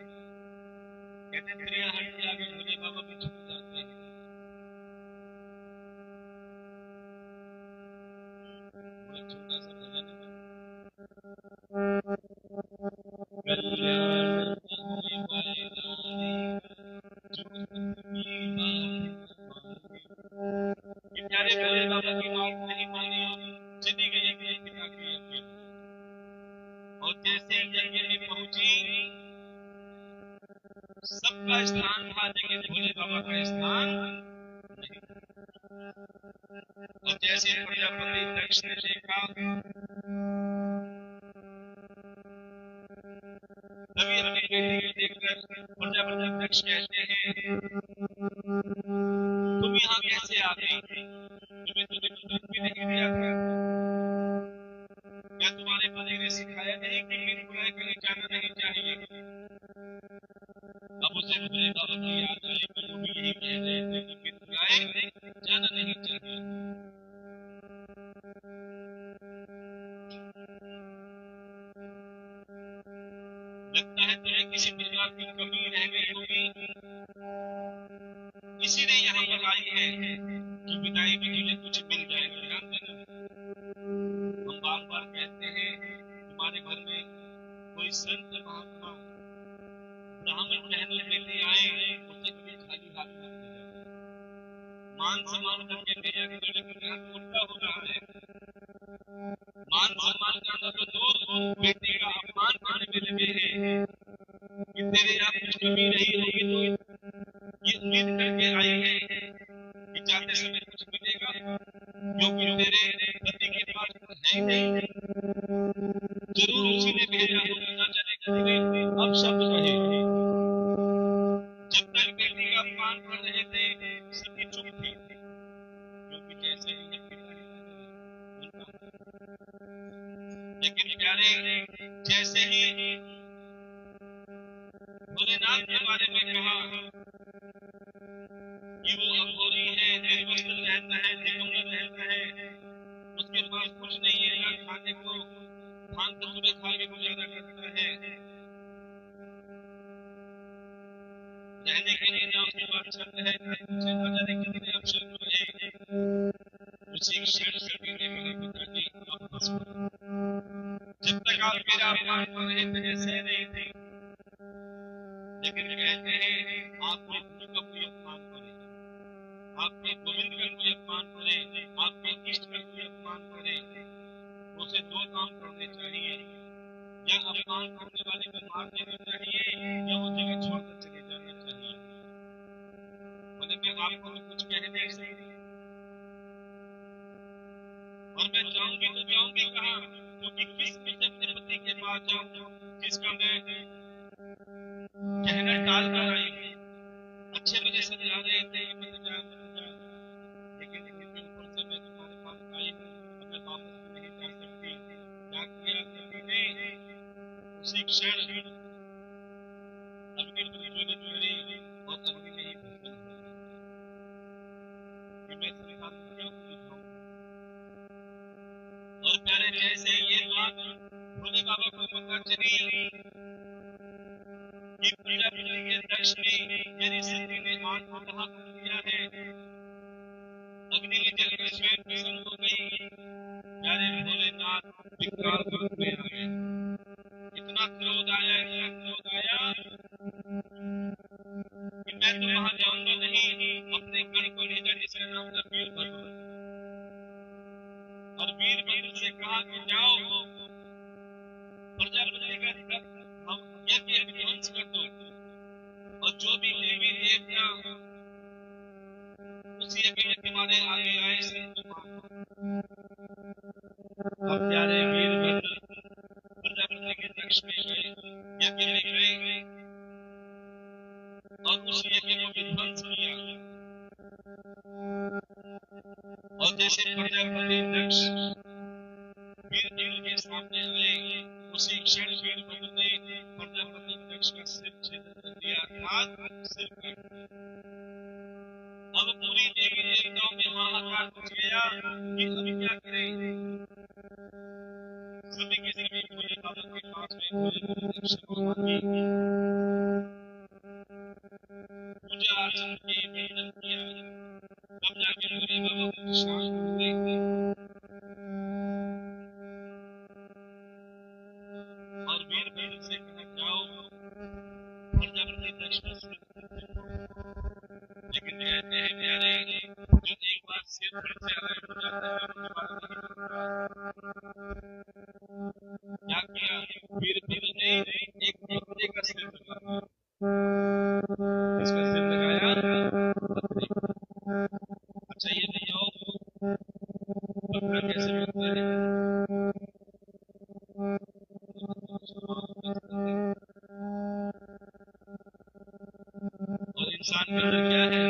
कहते तेरे हट के आगे भोले बाबा भी झुक जाते हैं। छोटा सा भजन कल्याण प्यारे भोले बाबा की बात नहीं मानी और चली गई अपने पिता के यज्ञ में। और जैसे यज्ञ में पहुंची सबका स्थान था लेकिन भोले बाबा का स्थान नहीं। और जैसे प्रजापति दक्ष ने देखा तभी अपनी बेटी को देखकर प्रजापति दक्ष कहते हैं तुम यहाँ कैसे आ गई? तुम्हें तो दूध भी नहीं दिया था। क्या तुम्हारे पति ने सिखाया नहीं कि मेरी बुराई कहीं जाना नहीं चाहिए? अब उसे भोले बाबा की याद आई कि वो भी यही कह रहे थे कि मेरी बुराई जाना नहीं चाहिए। लगता है तुम्हें किसी प्रकार की कमी रह गई होगी, इसीलिए यहाँ पर आई है कि विदाई में तुझे कुछ मिल जाएगा। ध्यान देना, हम बार बार कहते हैं तुम्हारे घर में कोई संत महात्मा ब्राह्मण रहने के लिए आए उसे कभी खाली हाथ मत भेजना। मान सम्मान करके भेजा करो, लेकिन यहाँ उल्टा हो रहा है। मान सम्मान करना तो दूर, बेटी का अपमान करने में लगे हैं कि तेरे यहाँ कुछ कमी रही होगी तो ये उम्मीद करके आई है कि जाते समय कुछ मिलेगा, क्योंकि तेरे पति के पास है ही नहीं, जरूर उसी ने भेजा होगा, ना जाने कभी अब सब रहे। जब तक बेटी का अपमान कर रहे थे सती चुप थी, क्योंकि जैसे ही लेकिन प्यारे जैसे ही भोलेनाथ के बारे में कहा कि वो अघोरी है, निर्वस्त्र रहता है, दिगंबर रहता है, उसके पास कुछ नहीं है, ना खाने को भांग धतूरे खा के गुजारा करता है, रहने के लिए ना उसके पास छत है, ना कुछ है, ना जाने के लिए अब शर्म रहे। उसी क्षण सती ने कहा पिताजी अब बस जब तक आप मेरा अपमान कर रहे थे ऐसे नहीं थे, लेकिन कहते हैं आपके गुरु का कोई अपमान करे, आपके गोविंद का कोई अपमान करे, आपके इष्ट का कोई अपमान करे, उसे दो काम करने चाहिए, या अपमान करने वाले को मार देना चाहिए या वो जगह छोड़कर चले जाना चाहिए। बोले मैं बाप को कुछ कह नहीं सकती, और मैं जाऊंगी तो जाऊंगी कहाँ, क्योंकि किस बीच अपने पति के पास जाऊं जिसका मैं कहना टाल कर आई हूँ। अच्छे मुझे समझा रहे थे मत जा, लेकिन इसके ऊपर से मैं तुम्हारे पास आई हूँ, मैं वापस नहीं जा सकती। क्या किया पति ने, उसी क्षण अग्नि प्रज्वलित करी और अग्नि में ही भस्म हो गई। मैं संसार को क्या दिखाऊं। और प्यारे जैसे ये बात भोले बाबा को पता चली कि प्रजापति के दक्ष ने मेरी सती ने आग को कहा किया है, अग्नि में जलकर स्वयं भस्म हो गई। प्यारे भोलेनाथ विकराल रूप में आ गए। इतना क्रोध आया कि मैं तो वहां जाऊंगा नहीं, अपने गण को भेजा जिसका नाम था वीरभद्र, और वीरभद्र से कहा कि जाओ प्रजापति का यज्ञ विध्वंस कर दो, और जो भी देवी देवता उस यज्ञ में तुम्हारे आगे आए से अब प्यारे वीरभद्र प्रजापति के दक्ष में गए, यज्ञ में गए और उस यज्ञ को विध्वंस किया। और जैसे प्रजापति दक्ष वीरभद्र के सामने आए, उसी क्षण वीरभद्र ने प्रजापति दक्ष का सिर छेद कर दिया, अर्थात सिर काट दिया। अब पूरी देवी देवताओं में हाहाकार मच गया कि अब क्या करें। सभी के सभी भोले बाबा के पास में भोले दक्ष को मांगी, पूजा अर्चना की, वंदन किया, तब जाके भोले बाबा शांत हुए और वीरभद्र से कहा जाओ प्रजापति दक्ष का सिर। लेकिन कहते हैं प्यारे, जो एक बार सिर पर से अलग हो जाता है, क्या किया वीरभद्र ने, एक बकरे का सिर लगाया। इसका सिर लगाया बकरे का। अच्छा ये नहीं हो बकरा कैसे बनता है, और इंसान के अंदर क्या है।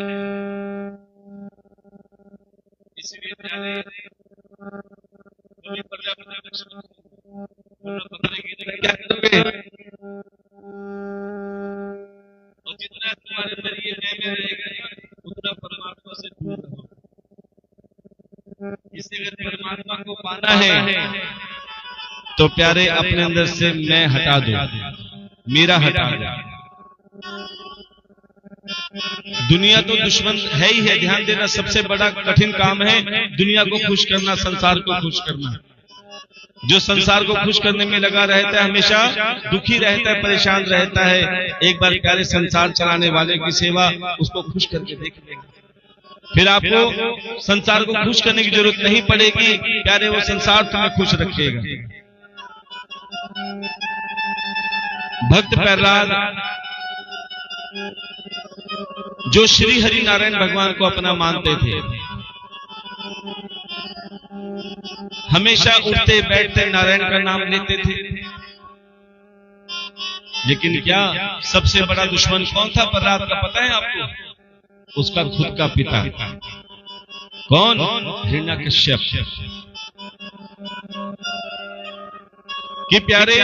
इसलिए प्यारे प्रजापति दक्ष बकरे की जगह क्या करोगे, और जितना तुम्हारे अंदर ये में रहेगा उतना परमात्मा से दूर रहो। इसलिए अगर परमात्मा को पाना है तो प्यारे अपने अंदर से मैं हटा दो, मेरा हटा दो। दुनिया तो दुश्मन है ही है, ध्यान देना, सबसे बड़ा कठिन काम है दुनिया को खुश करना, संसार को खुश करना। जो संसार को खुश करने में लगा रहता है हमेशा दुखी रहता है, परेशान रहता है। एक बार प्यारे संसार चलाने वाले की सेवा उसको खुश करके देख लेगा, फिर आपको संसार को खुश करने की जरूरत नहीं पड़ेगी। प्यारे वो संसार तुम्हें खुश रखेगा। भक्त प्रहलाद जो श्री हरि नारायण भगवान को अपना मानते थे, हमेशा उठते बैठते नारायण का नाम लेते थे। लेकिन क्या सबसे बड़ा दुश्मन कौन था प्रहलाद का पता है आपको? उसका खुद का पिता। कौन? हिरण्यकश्यप। कि प्यारे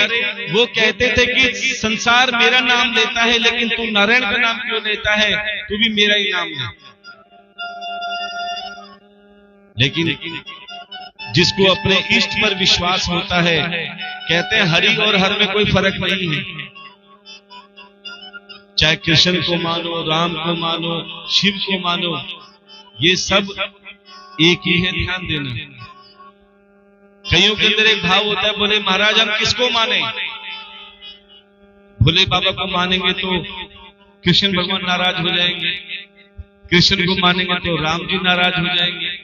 वो कहते थे कि संसार मेरा नाम लेता है लेकिन तू नारायण का नाम क्यों लेता है, तू भी मेरा ही नाम ले। लेकिन जिसको अपने इष्ट पर विश्वास होता है, कहते हैं हरि और हर में कोई फर्क नहीं है। चाहे कृष्ण को मानो, राम को मानो, शिव को मानो, ये सब एक ही है, ध्यान देना। कईयों के अंदर एक भाव होता है, बोले महाराज हम किसको माने? भोले बाबा को मानेंगे तो कृष्ण भगवान नाराज हो जाएंगे, कृष्ण को मानेंगे तो राम जी नाराज हो जाएंगे।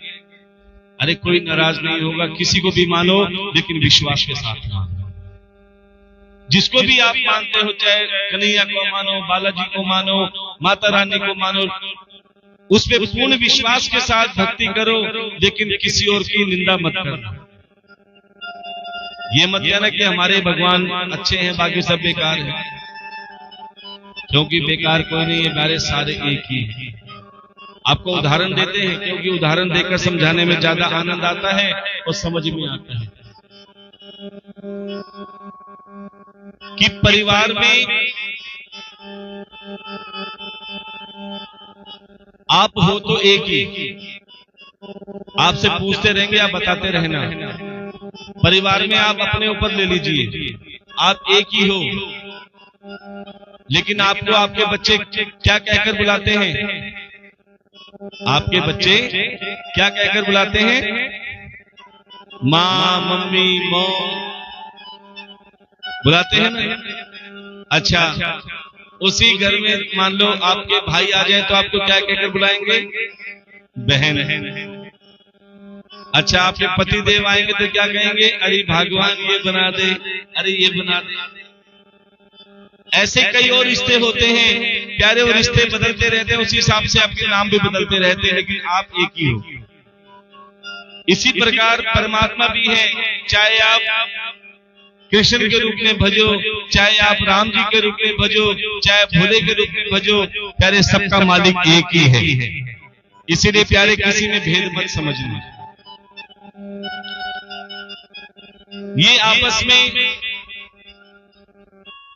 अरे कोई नाराज नहीं होगा, किसी को भी मानो लेकिन विश्वास के साथ मानो। जिसको भी आप मानते हो, चाहे कन्हैया को मानो, बालाजी को मानो, माता रानी को मानो, उस पे पूर्ण विश्वास के साथ भक्ति करो, लेकिन किसी और की निंदा मत करना। ये मत कहना कि हमारे भगवान अच्छे हैं बाकी सब बेकार हैं, क्योंकि बेकार कोई नहीं है, हमारे सारे एक ही हैं। आपको उदाहरण देते हैं, क्योंकि उदाहरण देकर समझाने में ज्यादा आनंद आता है और समझ में आता है कि परिवार में आप हो तो एक ही, आपसे पूछते रहेंगे, आप बताते रहना। परिवार में आप अपने ऊपर ले लीजिए, आप एक ही हो, लेकिन आपको आपके बच्चे क्या कहकर बुलाते हैं? आपके बच्चे क्या कहकर बुलाते हैं? माँ, मम्मी, मौम बुलाते हैं ना। अच्छा, उसी घर में मान लो आपके भाई आ जाए तो आपको क्या कहकर बुलाएंगे? बहन। अच्छा, आपके पति देव आएंगे तो क्या कहेंगे? अरे भगवान ये बना दे, अरे ये बना दे। ऐसे कई और रिश्ते होते हैं प्यारे, और रिश्ते बदलते रहते हैं, उसी हिसाब से आपके नाम भी बदलते रहते हैं, लेकिन आप एक ही हो। इसी प्रकार परमात्मा भी है, चाहे आप कृष्ण के रूप में भजो, चाहे आप राम जी के रूप में भजो, चाहे भोले के रूप में भजो, प्यारे सबका मालिक एक ही है। इसीलिए प्यारे किसी में भेद मत समझना। ये आपस में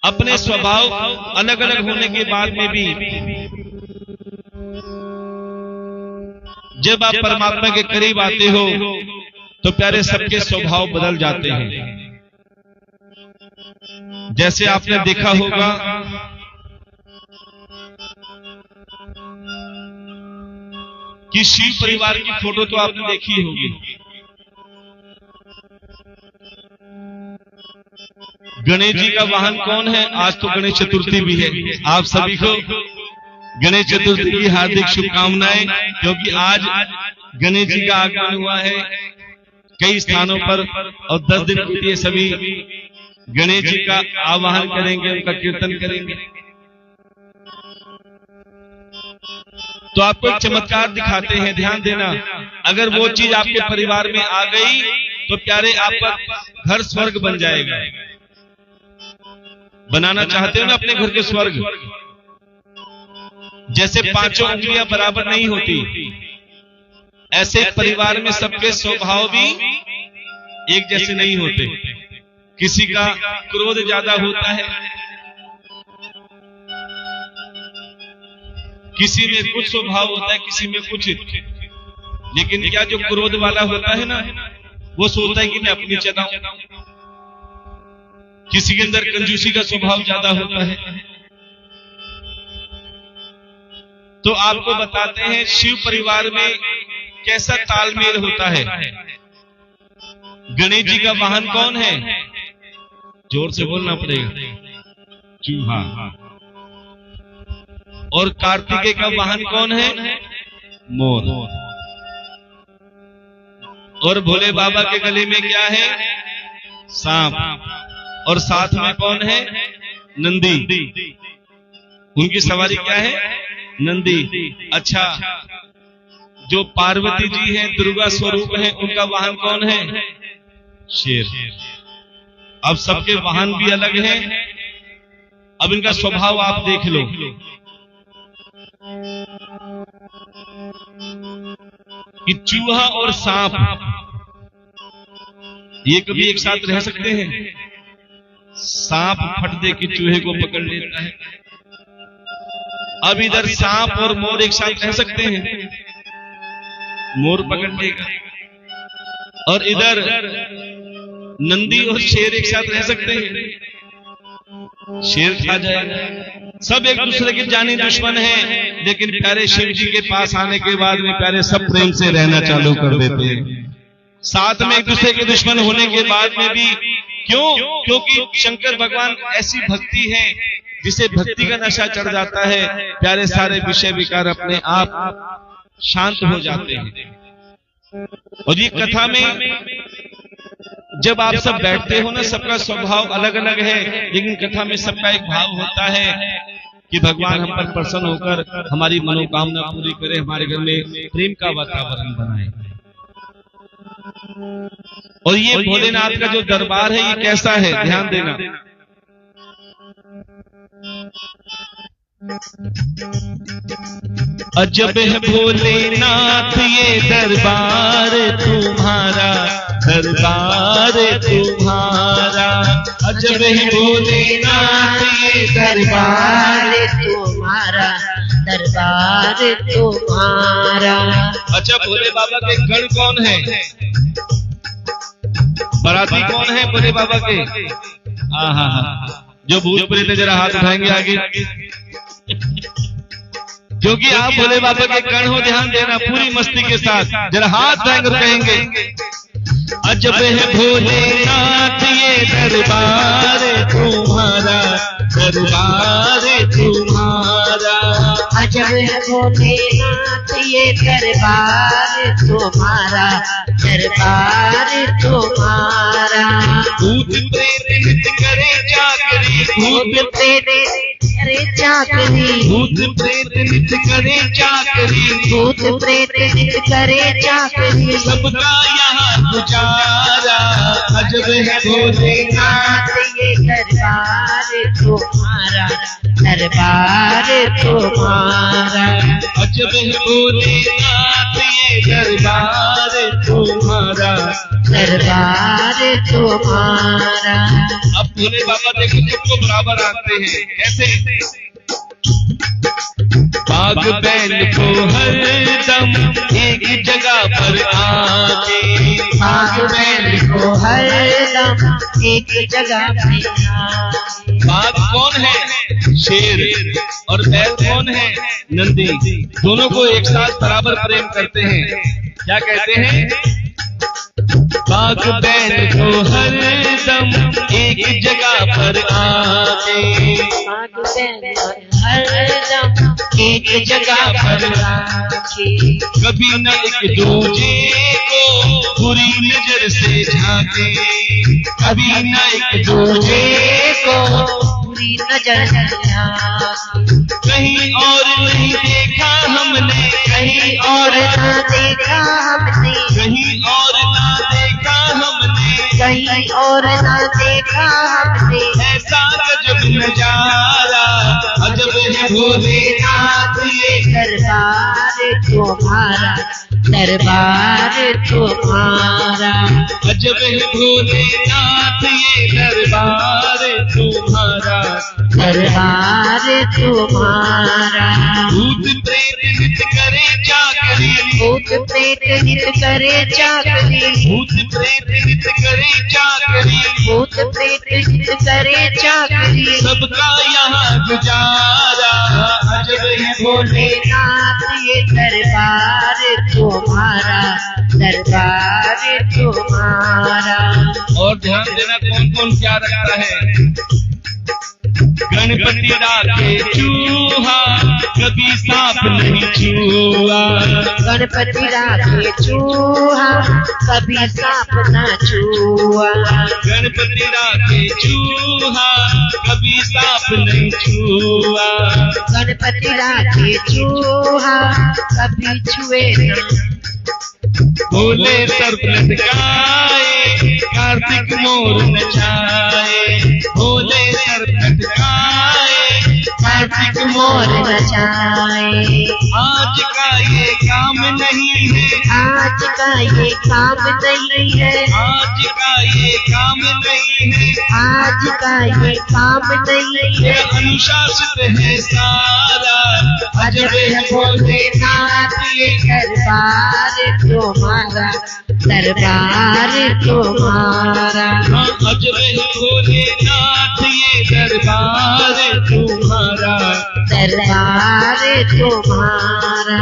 अपने स्वभाव अलग अलग होने के बाद में भी जब आप परमात्मा के करीब आते हो तो प्यारे सबके स्वभाव बदल जाते हैं। जैसे आपने देखा होगा कि शिव परिवार की फोटो तो आपने देखी होगी। गणेश जी का वाहन कौन है? आज तो गणेश चतुर्थी भी है, आप सभी को गणेश चतुर्थी की हार्दिक शुभकामनाएं, क्योंकि आज गणेश जी का आगमन हुआ है कई स्थानों पर, और 10 दिन के लिए सभी गणेश जी का आवाहन करेंगे, उनका कीर्तन करेंगे। तो आपको एक चमत्कार दिखाते हैं, ध्यान देना। अगर वो चीज आपके परिवार में आ गई तो प्यारे आपका घर स्वर्ग बन जाएगा। बनाना चाहते हो ना अपने घर के स्वर्ग? जैसे 5 उंगलियां बराबर नहीं होती, ऐसे परिवार में सबके स्वभाव भी एक जैसे नहीं होते। किसी का क्रोध ज्यादा होता है, किसी में कुछ स्वभाव होता है, किसी में कुछ। लेकिन क्या जो क्रोध वाला होता है ना, वो सोचता है कि मैं अपनी चलाऊं। किसी के अंदर कंजूसी का स्वभाव ज्यादा होता है। तो आपको बताते हैं शिव परिवार में कैसा तालमेल होता है। गणेश जी का वाहन कौन है? जोर से बोलना पड़ेगा, चूहा। और कार्तिकेय का वाहन कौन है? मोर। और भोले बाबा के गले में क्या है? सांप। और साथ में कौन है? नंदी। उनकी सवारी क्या है? नंदी। अच्छा, जो पार्वती जी हैं, दुर्गा स्वरूप हैं, उनका वाहन कौन है? शेर। अब सबके वाहन भी अलग हैं। अब इनका स्वभाव आप देख लो। कि चूहा और सांप ये कभी एक साथ रह सकते हैं? सांप फट दे कि चूहे को पकड़ लेता है। अब इधर सांप और मोर एक साथ रह सकते हैं? मोर पकड़ लेगा। और इधर नंदी और शेर एक साथ रह सकते हैं? शेर खा जाएगा। सब एक दूसरे के जानी दुश्मन हैं, लेकिन प्यारे शिव जी के पास आने के बाद में प्यारे सब प्रेम से रहना चालू कर देते हैं। साथ में एक दूसरे के दुश्मन होने के बाद में भी क्यों? क्योंकि शंकर भगवान ऐसी भक्ति है जिसे भक्ति का नशा चढ़ जाता है, प्यारे सारे विषय विकार अपने आप शांत हो जाते हैं। और ये कथा में जब आप सब बैठते हो ना, सबका स्वभाव अलग अलग है, लेकिन कथा में सबका एक भाव होता है कि भगवान हम पर प्रसन्न होकर हमारी मनोकामना पूरी करे, हमारे घर में प्रेम का वातावरण बनाए। और ये भोलेनाथ का जो दरबार है ये कैसा है, ध्यान देना। अजब है भोलेनाथ ये दरबार तुम्हारा, दरबार तुम्हारा। अजब है भोलेनाथ ये दरबार तुम्हारा, दरबार तुम्हारा। अच्छा, भोले बाबा के गण कौन है, बाराती कौन है भोले बाबा के? हाँ हाँ हाँ, जो भूत प्रेत जरा हाथ उठाएंगे आगे, क्योंकि आप भोले बाबा के गण हो, ध्यान देना पूरी मस्ती के साथ, जरा हाथ उठाएंगे और कहेंगे अजब है भोलेनाथ ये दरबार तुम्हारा, दरबार तुम्हारा। अजब है भोलेनाथ ये दरबार तुम्हारा, दरबार तुम्हारा। भूत प्रेत नित्य करे चाकरी, भूत प्रेत करे चाकरी, भूत प्रेत नित्य करे चाकरी, भूत प्रेत नित्य करे चाकरी। सबका यहाँ गुजारा। अजब है भोलेनाथ ये दरबार तुम्हारा, दरबार तुम्हारा। अजब है भोलेनाथ ये दरबार तुम्हारा, दरबार तुम्हारा। अब भोले बाबा देखो सबको बराबर आते हैं, कैसे? बाग बैल को हरदम एक जगह पर आके, बाग बैल को हरदम एक जगह पे आके। बाग कौन है? शेर। और बैल कौन है? नंदी। दोनों को एक साथ बराबर प्रेम करते हैं। क्या कहते हैं? बाग बैल को हरदम एक जगह पर आके, बाग बैल हरदम एक जगह पर आके। कभी न एक दूजे को बुरी नजर से झांके, कभी न एक दूजे को बुरी नजर से आके। कहीं और नहीं देखा हमने, कहीं और ना देखा हमने, कहीं और ना देखा हमने, कहीं और ना देखा हमने। ऐसा गजब नजारा। अजब है भोलेनाथ ये दरबार तुम्हारा, दरबार तुम्हारा। अजब है भोलेनाथ ये दरबार तुम्हारा, दरबार तुम्हारा। भूत प्रेत नित्य करे चाकरी, भूत प्रेत नित्य करे चाकरी, भूत प्रेत नित्य करे चाकरी, भूत प्रेत नित्य करे चाकरी। सबका यहाँ गुजारा। अजब है भोलेनाथ ये दरबार तुम्हारा, दरबार तुम्हारा। और ध्यान देना कौन कौन क्या रखता है। गणपति राखे चूहा, कभी सांप नहीं छुआ। गणपति राखे चूहा, कभी सांप न छुआ। गणपति राखे चूहा, कभी सांप नहीं छुआ। गणपति राखे चूहा, कभी छुए न। भोले सर्प लटकाए, कार्तिक मोर नचाए। भोले सर्प लटकाए, कार्तिक मोर नचाए। आज का ये काम नहीं है, आज का ये काम नहीं है, आज का ये काम नहीं है, आज का ये काम नहीं ये है। अनुशासित है सारा। अजब है भोलेनाथ ये दरबार तुम्हारा, दरबार तुम्हारा। अजब है भोलेनाथ ये दरबार तुम्हारा, दरबार तुम्हारा।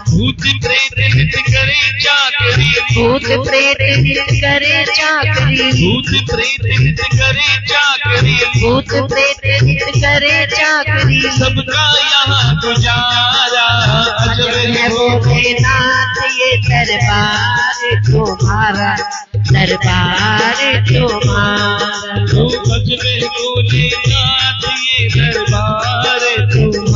भूत प्रेत नित्य करे चाकरी, भूत प्रेत नित्य करे चाकरी, भूत प्रेत नित्य करे चाकरी। भूत प्रेत नित्य करे चाकरी। सबका यहाँ गुजारा। अजब है भोलेनाथ ये दरबार तुम्हारा, दरबार तुम्हारा। अजब है भोलेनाथ ये दरबार तुम्हारा।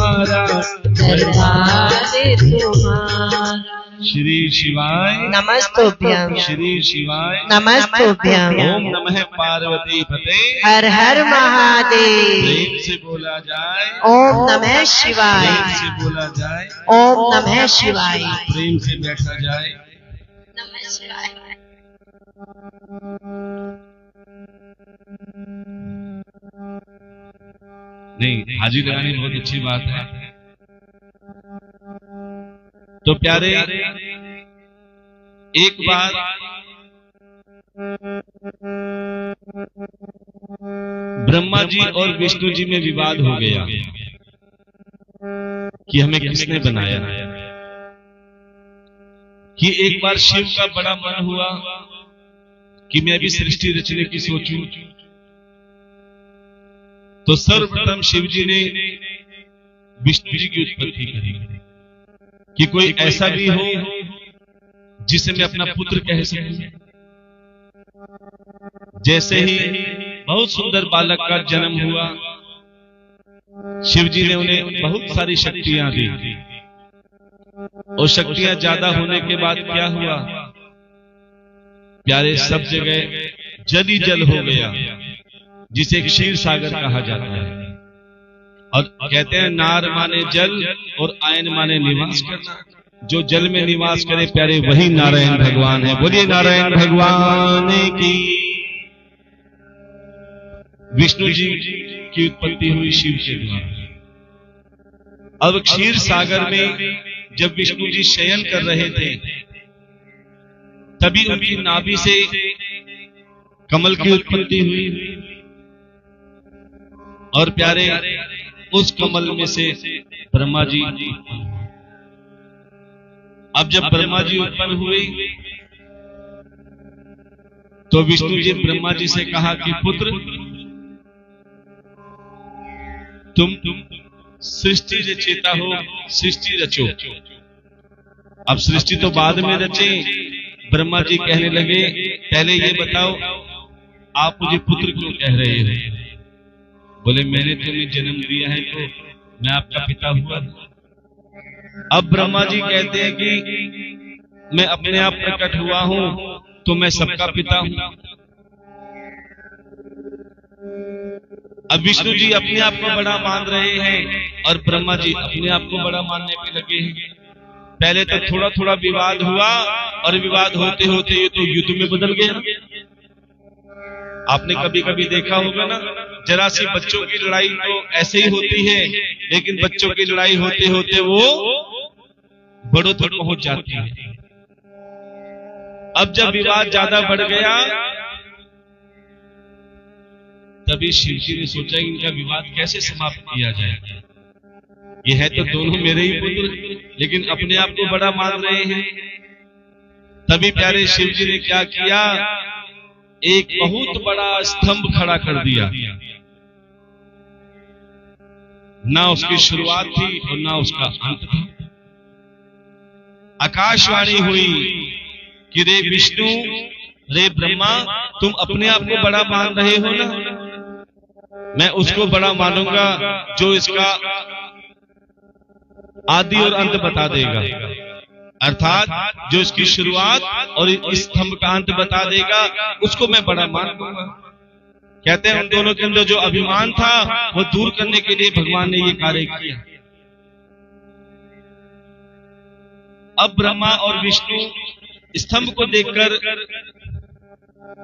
आने तुम्हारा। श्री शिवाय नमस्तुभ्यं श्री शिवाय नमस्तुभ्यं। ओम नमः पार्वती पते हर हर महादेव। प्रेम से बोला जाए ओम नमः शिवाय। प्रेम से बोला जाए ओम नमः शिवाय। प्रेम से बैठा जाए। नमः शिवाय। नहीं, हाजिर लगानी बहुत अच्छी बात है। तो प्यारे, एक बार ब्रह्मा जी और विष्णु जी में विवाद हो गया कि हमें किसने बनाया। कि एक बार शिव का बड़ा मन हुआ कि मैं भी सृष्टि रचने की सोचूं। तो सर्वप्रथम शिव जी ने विष्णु जी की उत्पत्ति करी कि कोई ऐसा भी हो जिसे मैं अपना पुत्र कह सकूं। जैसे ही बहुत सुंदर बालक का जन्म हुआ, शिव जी ने उन्हें बहुत सारी शक्तियां दी। और शक्तियां ज्यादा होने के बाद क्या हुआ, प्यारे, सब जगह जल ही जल हो गया, जिसे क्षीर सागर कहा जाता है। और कहते हैं नार माने जल और आयन माने निवास करना। जो जल में निवास करे प्यारे, वही नारायण भगवान है। बोलिए नारायण भगवान की। विष्णु जी की उत्पत्ति हुई शिव के द्वारा। अब क्षीर सागर में जब विष्णु जी शयन कर रहे थे, तभी उनकी नाभि से कमल की उत्पत्ति हुई। और प्यारे, उस कमल में से ब्रह्मा जी। अब जब ब्रह्मा जी उत्पन्न हुए तो विष्णु जी ब्रह्मा जी से कहा कि पुत्र, तुम सृष्टि रचेता हो, सृष्टि रचो। अब सृष्टि तो बाद में रचे। ब्रह्मा जी कहने लगे, पहले ये बताओ आप मुझे पुत्र क्यों कह रहे हो? बोले मैंने तुम्हें जन्म दिया है तो मैं आपका पिता हुआ। अब ब्रह्मा जी कहते हैं कि मैं अपने आप प्रकट हुआ हूं तो मैं सबका पिता हूं। अब विष्णु जी अपने आप को बड़ा मान रहे हैं और ब्रह्मा जी अपने आप को बड़ा मानने पे लगे हैं। पहले तो थोड़ा थोड़ा विवाद हुआ और विवाद होते होते ये तो युद्ध में बदल गया। आपने कभी कभी देखा होगा ना, जरा सी बच्चों की लड़ाई तो ऐसे ही होती है, लेकिन बच्चों की लड़ाई होते होते वो बड़ों तक पहुंच जाती है। अब जब विवाद ज्यादा बढ़ गया, तभी शिव जी ने सोचा कि इनका विवाद कैसे समाप्त किया जाए। ये है तो दोनों मेरे ही पुत्र, लेकिन अपने आप को बड़ा मान रहे हैं। तभी प्यारे शिव जी ने क्या किया, एक बहुत बड़ा स्तंभ खड़ा कर दिया। ना उसकी शुरुआत थी और ना उसका अंत था। आकाशवाणी हुई कि रे विष्णु, रे ब्रह्मा, तुम अपने आप को बड़ा मान रहे हो ना, मैं उसको बड़ा मानूंगा जो इसका आदि और अंत बता देगा। अर्थात जो इसकी शुरुआत और इस स्तंभ का अंत बता देगा, उसको मैं बड़ा मान लूंगा। कहते हैं उन दोनों के अंदर जो अभिमान था वो दूर करने के लिए भगवान ने ये कार्य किया। अब ब्रह्मा और विष्णु स्तंभ को देखकर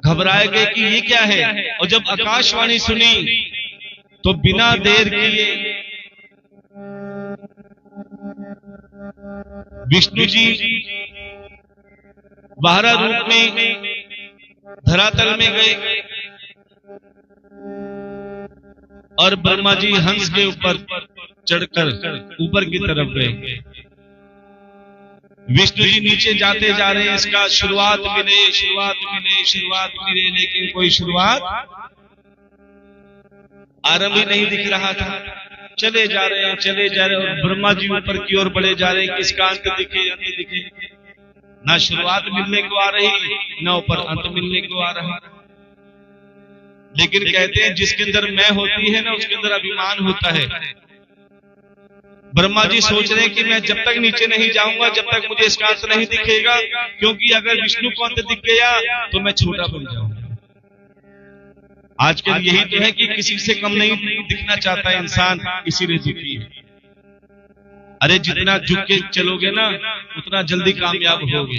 घबराए गए कि ये क्या है। और जब आकाशवाणी सुनी तो बिना देर किए विष्णु जी बाहरा रूप में धरातल में गए और ब्रह्मा जी हंस के ऊपर चढ़कर ऊपर की तरफ गए। विष्णु जी नीचे जाते जा रहे हैं, इसका शुरुआत मिले, लेकिन कोई शुरुआत आरंभ ही नहीं दिख रहा था। चले जा रहे हैं और ब्रह्मा जी ऊपर की ओर बढ़े जा रहे हैं कि इसका अंत दिखे। ना शुरुआत मिलने को आ रही, ना ऊपर अंत मिलने को आ रहा। लेकिन कहते हैं जिसके अंदर मैं होती है ना, उसके अंदर अभिमान होता है। ब्रह्मा जी सोच रहे हैं कि मैं जब तक नीचे नहीं जाऊंगा, जब तक मुझे इसका अंत नहीं दिखेगा, क्योंकि अगर विष्णु को अंत दिख गया तो मैं छोटा बन जाऊंगा। आजकल यही तो है कि किसी से कम नहीं दिखना चाहता है इंसान, इसीलिए दुखी है। अरे जितना झुक के चलोगे ना उतना जल्दी कामयाब होगे।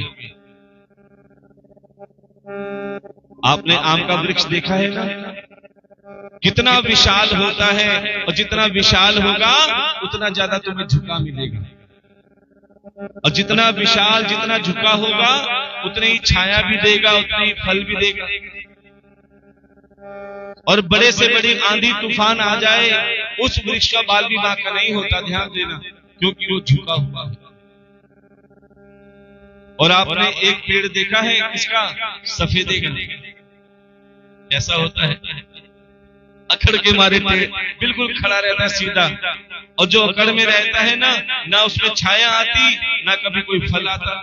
आपने आम का वृक्ष देखा है ना, कितना विशाल होता है, और जितना विशाल होगा उतना ज्यादा तुम्हें झुका मिलेगा, और जितना विशाल जितना झुका होगा उतनी ही छाया भी देगा, उतनी ही फल भी देगा। और बड़े से बड़ी आंधी तूफान आ जाए उस वृक्ष का बाल भी बांका नहीं होता, ध्यान देना, क्योंकि वो झुका हुआ है। और आपने एक पेड़ देखा है इसका, सफेदे का, कैसा होता है, अकड़ के मारे पेड़ बिल्कुल खड़ा रहता है सीधा, और जो अकड़ में रहता है ना उसमें छाया आती, ना कभी कोई फल आता,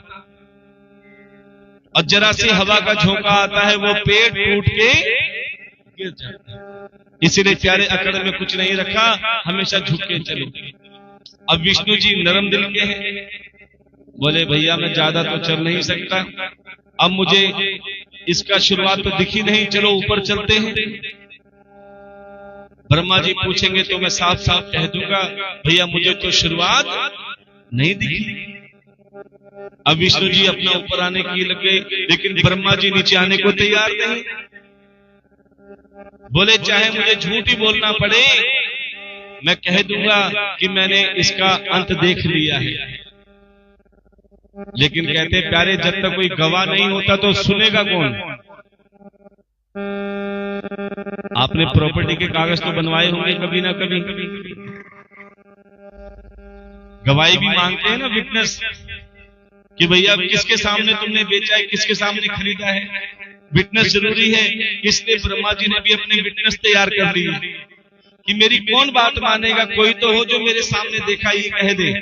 और जरा सी हवा का झोंका आता है वो पेड़ टूट के गिर जाता है। इसीलिए प्यारे अकड़ में कुछ नहीं रखा, हमेशा झुक के चलो। अब विष्णु जी नरम दिल के हैं, बोले भैया मैं ज्यादा तो चल नहीं सकता, अब मुझे इसका शुरुआत तो दिखी नहीं, चलो ऊपर चलते हैं। ब्रह्मा जी पूछेंगे तो मैं साफ साफ कह दूंगा भैया मुझे तो शुरुआत नहीं दिखी। अब विष्णु जी अपना ऊपर आने की लगे, लेकिन ब्रह्मा जी नीचे आने को तैयार नहीं। बोले चाहे मुझे झूठ ही बोलना पड़े, मैं कह दूंगा कि मैंने इसका अंत देख लिया है। लेकिन कहते प्यारे जब तक कोई गवाह नहीं होता तो सुनेगा कौन। आपने प्रॉपर्टी के कागज तो बनवाए होंगे कभी ना कभी, गवाही भी मांगते हैं ना विटनेस, कि भैया किसके सामने तुमने बेचा है, किसके सामने खरीदा है, विटनेस जरूरी है। इसलिए ब्रह्मा जी ने भी अपने विटनेस तैयार कर ली कि मेरी कौन बात मानेगा, कोई तो हो जो मेरे सामने देखा ये कह दे।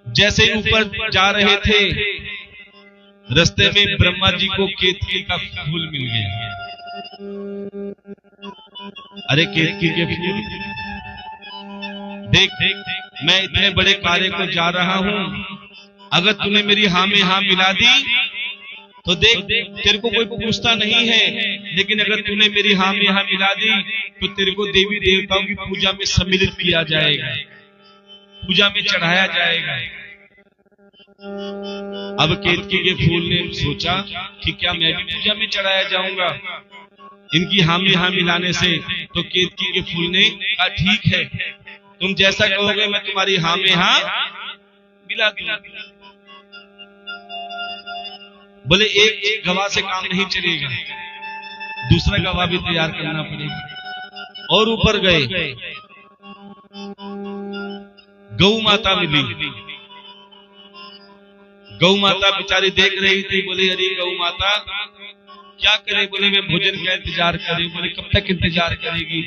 जैसे ऊपर जा रहे थे रास्ते में ब्रह्मा जी को केतकी का फूल मिल गया। अरे केतकी के फूल, देख मैं इतने बड़े कार्य को जा रहा हूं, अगर तूने मेरी हाँ में हाँ मिला दी तो देख तेरे को कोई पूछता नहीं है, लेकिन अगर तूने मेरी हाँ में हाँ मिला दी तो तेरे को देवी देवताओं की पूजा में सम्मिलित किया जाएगा, पूजा में चढ़ाया जाएगा। अब केतकी के फूल ने सोचा कि क्या मैं भी पूजा में चढ़ाया जाऊंगा इनकी हाँ में हाँ मिलाने से। तो केतकी के फूल ने कहा ठीक है, तुम जैसा कहोगे मैं तुम्हारी हाँ में हाँ मिला दूंगा। बोले एक गवाह से काम नहीं चलेगा, दूसरा गवाह भी तैयार करना पड़ेगा। और ऊपर गए, गौ माता मिली। गौ माता बेचारी देख रही थी, बोले अरे गौ माता क्या करे, बोले मैं भोजन का इंतजार करी। बोले कब तक इंतजार करेगी,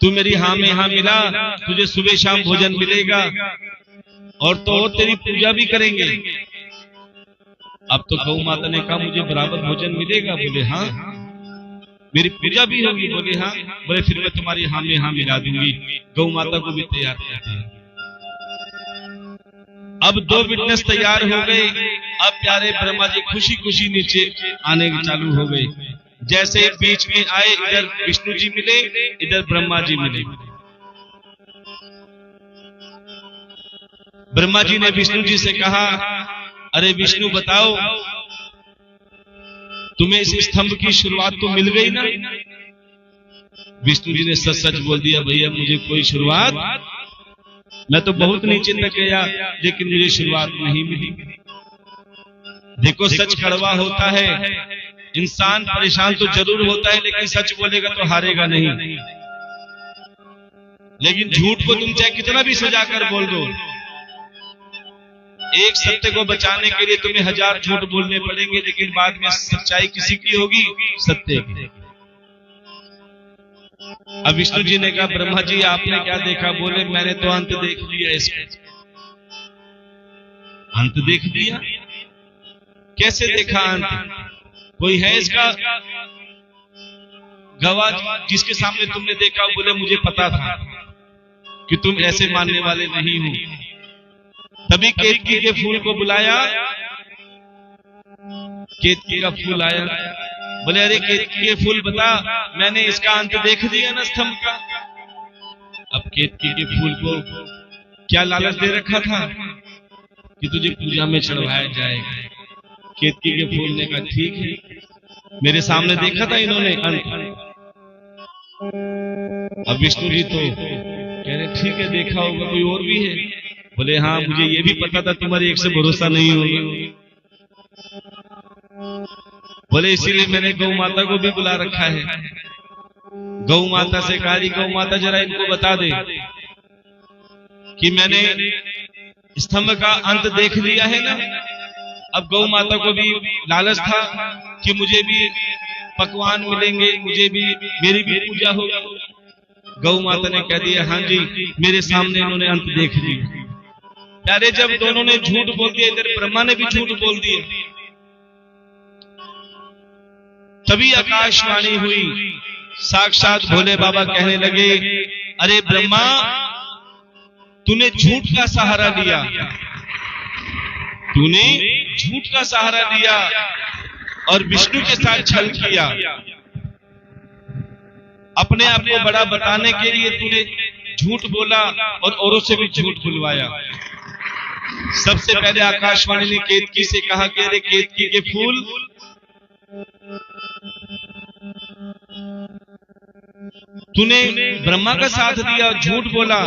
तू मेरी हाँ में हाँ मिला, तुझे सुबह शाम भोजन मिलेगा, और तो और तेरी पूजा भी करेंगे। अब तो गौ माता ने कहा मुझे बराबर भोजन मिलेगा। बोले हाँ, मेरी पूजा भी होगी। बोले हाँ। बोले फिर मैं तुम्हारी हाँ में हाँ मिला दूंगी। गौ माता को भी तैयार कर दिया। अब दो विटनेस तैयार हो गए। अब प्यारे ब्रह्मा जी खुशी खुशी नीचे आने चालू हो गए। जैसे बीच में आए, इधर विष्णु जी मिले, इधर ब्रह्मा जी मिले। ब्रह्मा जी ने विष्णु जी से कहा अरे विष्णु बताओ, तुम्हें इस स्तंभ की शुरुआत तो मिल गई ना। विष्णु जी ने सच सच बोल दिया भैया मुझे कोई शुरुआत, मैं तो बहुत नीचे तक गया लेकिन मुझे शुरुआत नहीं मिली। देखो सच कड़वा होता है, इंसान परेशान तो जरूर होता है लेकिन सच बोलेगा तो हारेगा नहीं। लेकिन झूठ को तुम चाहे कितना भी सजा कर बोल दो, एक सत्य को बचाने के लिए तुम्हें 1000 झूठ बोलने पड़ेंगे, लेकिन बाद में सच्चाई किसी की होगी, सत्य की। अब विष्णु जी ने कहा ब्रह्मा जी आपने क्या देखा। बोले मैंने तो अंत देख लिया इसका। अंत देख लिया? कैसे देखा अंत? कोई है इसका गवाह जिसके सामने तुमने देखा? बोले मुझे पता था। कि तुम ऐसे मानने वाले नहीं हो। तभी केतकी के फूल को बुलाया, केतकी का फूल आया, बोले अरे केतकी के फूल बता, मैंने इसका अंत देख दिया ना स्तंभ का। अब केतकी के फूल को क्या लालच दे रखा था कि तुझे पूजा में चढ़वाया जाएगा। केतकी के फूल ने कहा ठीक है, मेरे सामने देखा था इन्होंने अंत। अब विष्णु जी तो कह रहे ठीक है, देखा होगा, कोई और भी है? बोले हाँ, मुझे ये भी पता था तुम्हारे एक से भरोसा नहीं होगा। बोले इसीलिए मैंने गौ माता को भी बुला रखा है। गौ माता से कहा, गौ माता जरा इनको बता दे कि मैंने स्तंभ का अंत देख लिया है ना। अब गौ माता को भी लालच था कि मुझे भी पकवान मिलेंगे, मुझे भी, मेरी भी पूजा होगी। गौ माता ने कह दिया हाँ जी, मेरे सामने इन्होंने अंत देख लिया। प्यारे, जब दोनों ने झूठ बोल दिया, इधर ब्रह्मा ने भी झूठ बोल दिया, तभी आकाशवाणी हुई। साक्षात भोले बाबा कहने लगे, अरे ब्रह्मा, तूने झूठ का सहारा लिया, तूने झूठ का सहारा लिया और विष्णु के साथ छल किया। अपने आप को बड़ा बताने के लिए तूने झूठ बोला और औरों से भी झूठ बुलवाया। सबसे पहले आकाशवाणी ने केतकी से कहा कि अरे केतकी के फूल, तूने ब्रह्मा का साथ दिया, झूठ बोला,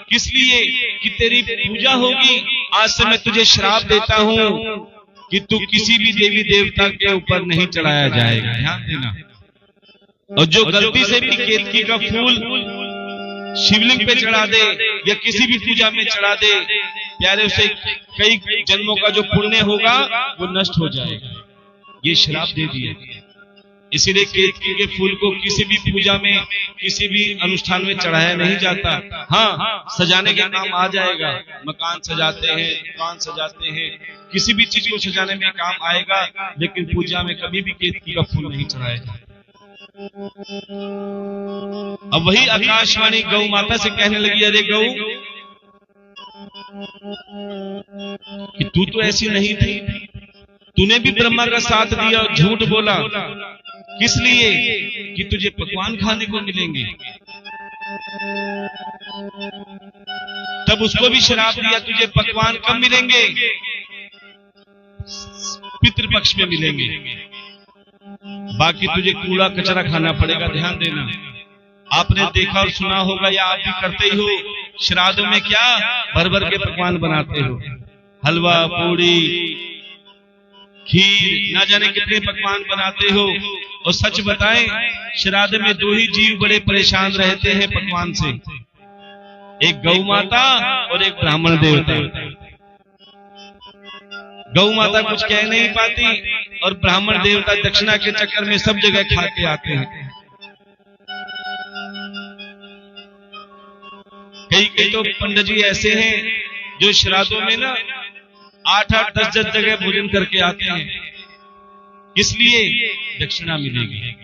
किस लिए? कि तेरी पूजा होगी। आज से मैं तुझे श्राप देता हूं कि तू किसी भी देवी देवता के ऊपर नहीं चढ़ाया जाएगा। ध्यान देना। और जो गलती से भी केतकी का फूल शिवलिंग पे चढ़ा दे या किसी भी पूजा में चढ़ा दे, प्यारे, उसे कई जन्मों का जो पुण्य होगा वो नष्ट हो जाएगा। ये श्राप दे दिया। इसीलिए केतकी के फूल को किसी भी पूजा में, किसी भी अनुष्ठान में चढ़ाया नहीं जाता। हाँ, सजाने के काम आ जाएगा, मकान सजाते हैं, दुकान सजाते हैं, किसी भी चीज को सजाने में काम आएगा, लेकिन पूजा में कभी भी केतकी का फूल नहीं चढ़ाया जाता। अब वही आकाशवाणी गौ माता से कहने लगी, अरे गौ, कि तू तो ऐसी नहीं थी, तूने भी ब्रह्मा का साथ दिया और झूठ बोला, किस लिए? कि तुझे पकवान खाने को मिलेंगे। तब उसको भी श्राप दिया, तुझे पकवान कब मिलेंगे? पितृपक्ष में मिलेंगे, बाकी तुझे कूड़ा कचरा खाना पड़ेगा। ध्यान देना। आपने देखा और सुना होगा, या आप भी करते ही हो, श्राद्धों में क्या भर भर के पकवान बनाते हो, हलवा, पूड़ी, खीर, ना जाने कितने पकवान बनाते हो। और सच बताएं, श्राद्ध में दो ही जीव बड़े परेशान रहते हैं पकवान से, एक गौ माता और एक ब्राह्मण देवता। गौ माता कुछ कह नहीं पाती और ब्राह्मण देवता दक्षिणा के चक्कर में सब जगह खा के आते हैं। कई तो पंडित जी ऐसे हैं जो श्राद्धों में ना 8-8, 10-10 जगह भोजन करके आते हैं, इसलिए दक्षिणा मिलेगी।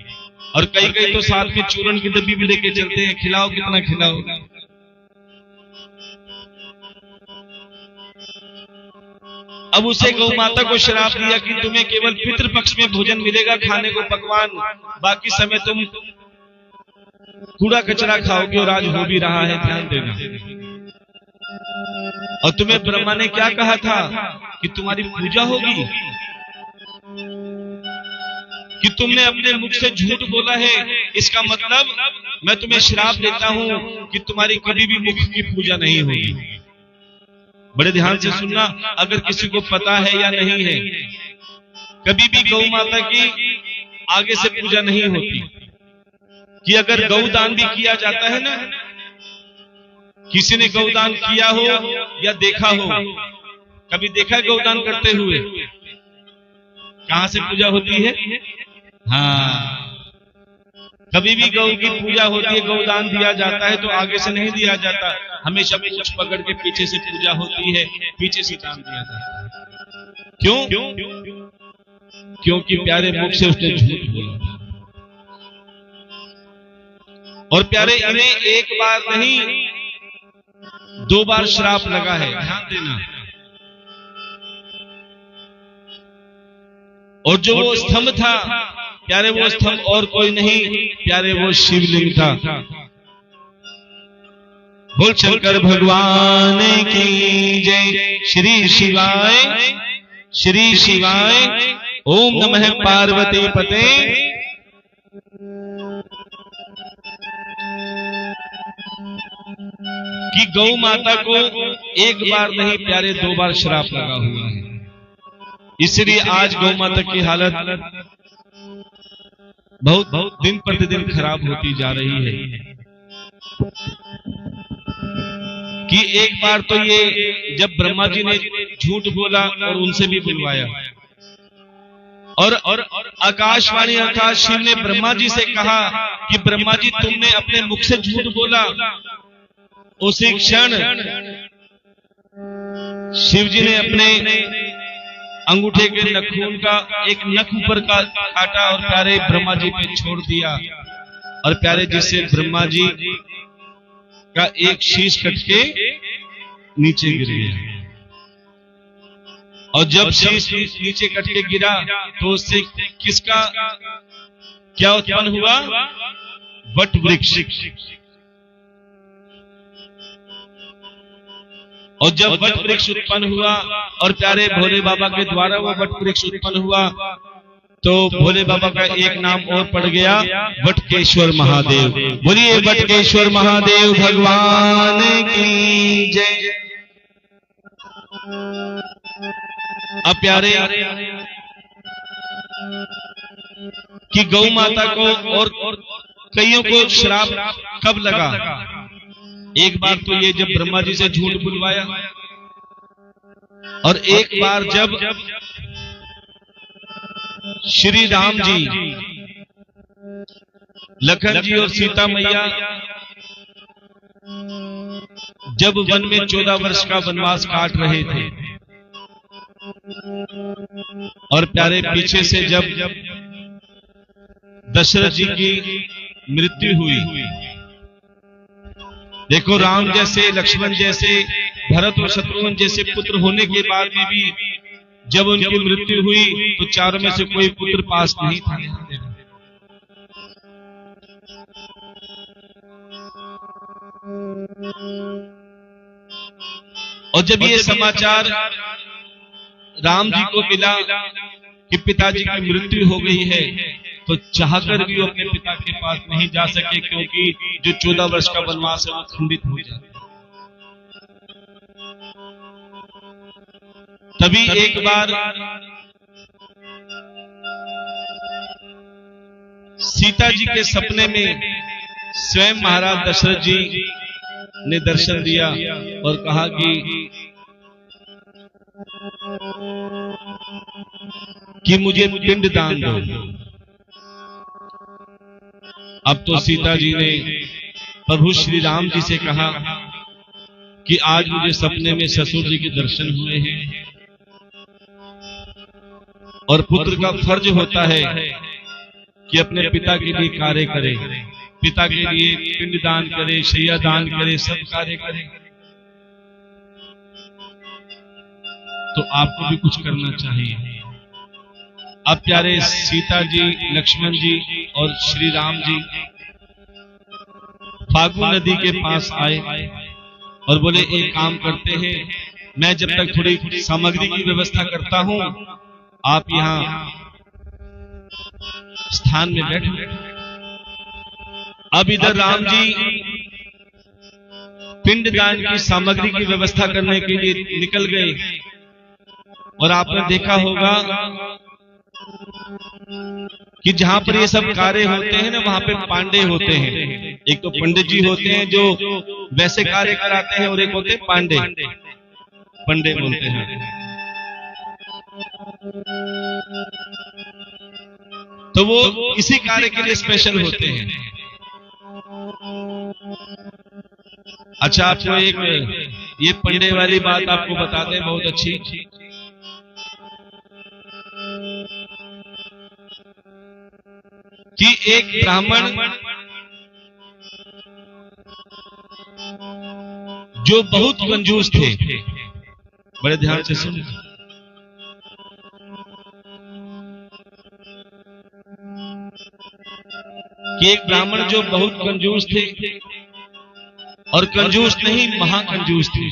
और कई तो साथ में चूरन की डब्बी भी लेके चलते हैं, खिलाओ कितना खिलाओ। अब उसे गौ माता को श्राप दिया कि तुम्हें केवल पितृपक्ष में भोजन मिलेगा, खाने को पकवान, बाकी समय तुम कूड़ा कचरा खाओगे, और आज हो भी रहा है। ध्यान देना। और तुम्हें ब्रह्मा ने क्या कहा था कि तुम्हारी पूजा होगी, कि तुमने अपने मुख से झूठ बोला है, इसका मतलब मैं तुम्हें श्राप देता हूं कि तुम्हारी कभी भी मुख की पूजा नहीं होगी। बड़े ध्यान से सुनना, अगर किसी को पता है या नहीं है, कभी भी गौ माता की आगे से पूजा नहीं होती। कि अगर गौदान भी किया जाता है ना, किसी ने गौदान किया हो या देखा हो, कभी देखा है गौदान करते हुए? कहां से पूजा होती है? हाँ, कभी भी गौ की पूजा होती है, गौदान दिया जाता है तो आगे से नहीं दिया जाता, हमेशा कुछ पकड़ के पीछे से पूजा होती है, पीछे से दान दिया जाता है। क्यों? क्योंकि प्यारे मुख से उसने झूठ बोला। और प्यारे, इन्हें एक बार नहीं 2 बार श्राप लगा है, ध्यान देना। और जो वो स्तंभ था प्यारे, वो स्तंभ और कोई नहीं प्यारे, वो शिवलिंग था। बोल शंकर भगवान की जय। श्री शिवाय, श्री शिवाय। ओम नमः पार्वती पते। कि गौ माता को एक बार नहीं प्यारे 2 बार श्राप लगा हुआ है। इसलिए आज गौ माता की हालत बहुत दिन प्रतिदिन खराब होती जा रही है। कि एक बार तो ये जब ब्रह्मा जी ने झूठ बोला और उनसे भी बुलवाया, और आकाशवाणी अर्थात शिव ने ब्रह्मा जी से कहा कि ब्रह्मा जी तुमने अपने मुख से झूठ बोला। उसी क्षण शिव जी ने अपने अंगूठे के नखून का एक नख ऊपर का काटा और प्यारे ब्रह्मा जी पे छोड़ दिया। और प्यारे जिससे ब्रह्मा जी का एक शीश कट के नीचे गिर गया। और जब शीश नीचे कट के गिरा तो उससे किसका क्या उत्पन्न हुआ? वट वृक्ष। और जब वट वृक्ष उत्पन्न हुआ और प्यारे भोले बाबा के द्वारा वो वट वृक्ष उत्पन्न हुआ, तो भोले बाबा का एक नाम और पड़ गया, वटकेश्वर महादेव। बोलिए वटकेश्वर महादेव भगवान की जय। अब प्यारे कि गौ माता को और कईयों को श्राप कब लगा? एक बार तो ये जब ब्रह्मा जी से झूठ बुलवाया, और एक बार जब श्री राम जी, लखन जी और सीता मैया जब वन में 14 वर्ष का वनवास काट रहे थे, और प्यारे पीछे से जब दशरथ जी की मृत्यु हुई, देखो राम जैसे, लक्ष्मण जैसे, भरत और शत्रुघ्न जैसे पुत्र होने के बाद में भी जब उनकी मृत्यु हुई तो चारों में से कोई पुत्र पास नहीं था। और जब ये समाचार राम जी को मिला कि पिताजी की मृत्यु हो गई है, तो चाहकर भी वो अपने पिता के पास नहीं जा सके, क्योंकि जो 14 वर्ष का वनवास है वो खंडित हो जाता। तभी एक बार सीता जी के सपने में स्वयं महाराज दशरथ जी ने दर्शन दिया और कहा कि मुझे पिंड दान दो। अब तो सीता जी ने प्रभु श्री राम जी से कहा कि आज मुझे सपने में ससुर जी के दर्शन हुए हैं, और पुत्र का फर्ज होता है कि अपने पिता के लिए कार्य करे, पिता के लिए पिंड दान करे, शैया दान करे, सब कार्य करे। तो आपको भी कुछ करना चाहिए। अब प्यारे सीता जी, लक्ष्मण जी और श्री राम जी फागु नदी के पास आए और बोले एक काम करते हैं, मैं जब तक थोड़ी सामग्री की व्यवस्था करता हूं, आप यहां स्थान में बैठो। अब इधर राम जी पिंडदान की सामग्री की व्यवस्था करने के लिए निकल गए, और आपने देखा होगा कि जहां पर ये सब कार्य होते हैं ना, वहां पे पांडे होते हैं। एक तो पंडित जी होते हैं जो वैसे कार्य कराते हैं, और एक होते हैं पांडे, पंडे बोलते हैं। तो वो इसी कार्य के लिए स्पेशल होते हैं। अच्छा, आपको एक ये पंडे वाली बात आपको बताते हैं, बहुत अच्छी। कि एक ब्राह्मण जो बहुत कंजूस थे, बड़े ध्यान से सुन, कि एक ब्राह्मण जो बहुत कंजूस थे, और कंजूस नहीं महाकंजूस थे।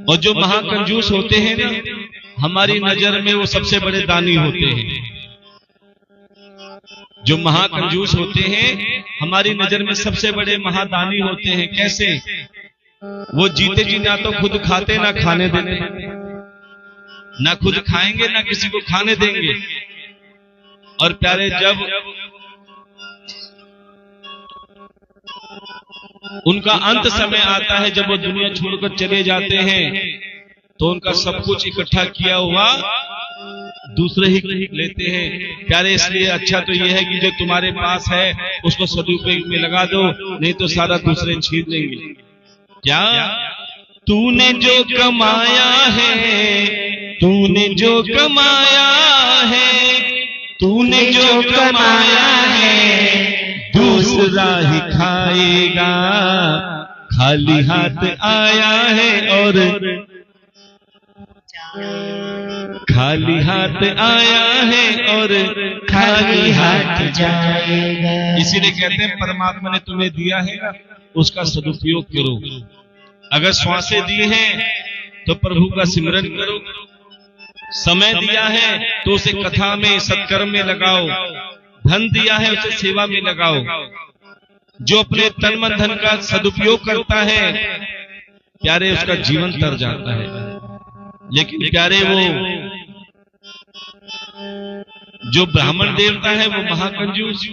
और जो महाकंजूस होते हैं ना, हमारी नजर में वो सबसे बड़े दानी होते हैं। जो महाकंजूस होते हैं हमारी नजर में सबसे बड़े महादानी होते हैं। कैसे? वो जीते जी ना तो खुद खाते ना खाने देते, ना खुद खाएंगे ना किसी को खाने देंगे। और प्यारे, जब उनका अंत समय आता है, जब वो दुनिया छोड़कर चले जाते हैं, तो उनका सब कुछ इकट्ठा किया हुआ दूसरे ही लेते हैं। प्यारे, इसलिए अच्छा तो यह है कि जो तुम्हारे पास है उसको सदुपयोग में लगा दो, नहीं तो सारा दूसरे छीन लेंगे। क्या? तूने जो कमाया है, तूने जो कमाया है, तूने जो कमाया है, दूसरा ही खाएगा। खाली हाथ आया है और खाली हाथ आया है और खाली हाथ जाएगा। इसीलिए कहते हैं परमात्मा ने तुम्हें दिया है ना, उसका सदुपयोग करो। अगर श्वासें दी हैं तो प्रभु का सिमरन करो। समय दिया है तो उसे कथा में, सत्कर्म में लगाओ। धन दिया है उसे सेवा में लगाओ। जो अपने तन मन धन का सदुपयोग करता है प्यारे, उसका जीवन तर जाता है। लेकिन प्यारे, वो जो ब्राह्मण देवता है वो महाकंजूस,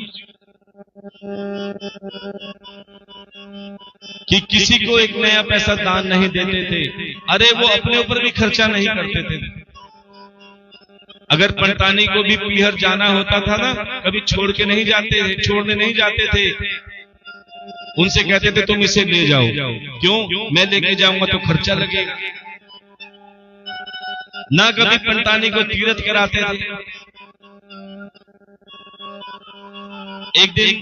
कि किसी को एक नया पैसा दान नहीं देते थे। अरे वो अपने ऊपर भी खर्चा नहीं करते थे। अगर पंटानी को भी पीहर जाना होता था ना, कभी छोड़ के नहीं जाते थे, छोड़ने नहीं जाते थे। उनसे कहते थे तुम इसे ले जाओ। क्यों? मैं लेके जाऊंगा तो खर्चा लगेगा। ना कभी पंटानी को तीर्थ कराते थे। एक दिन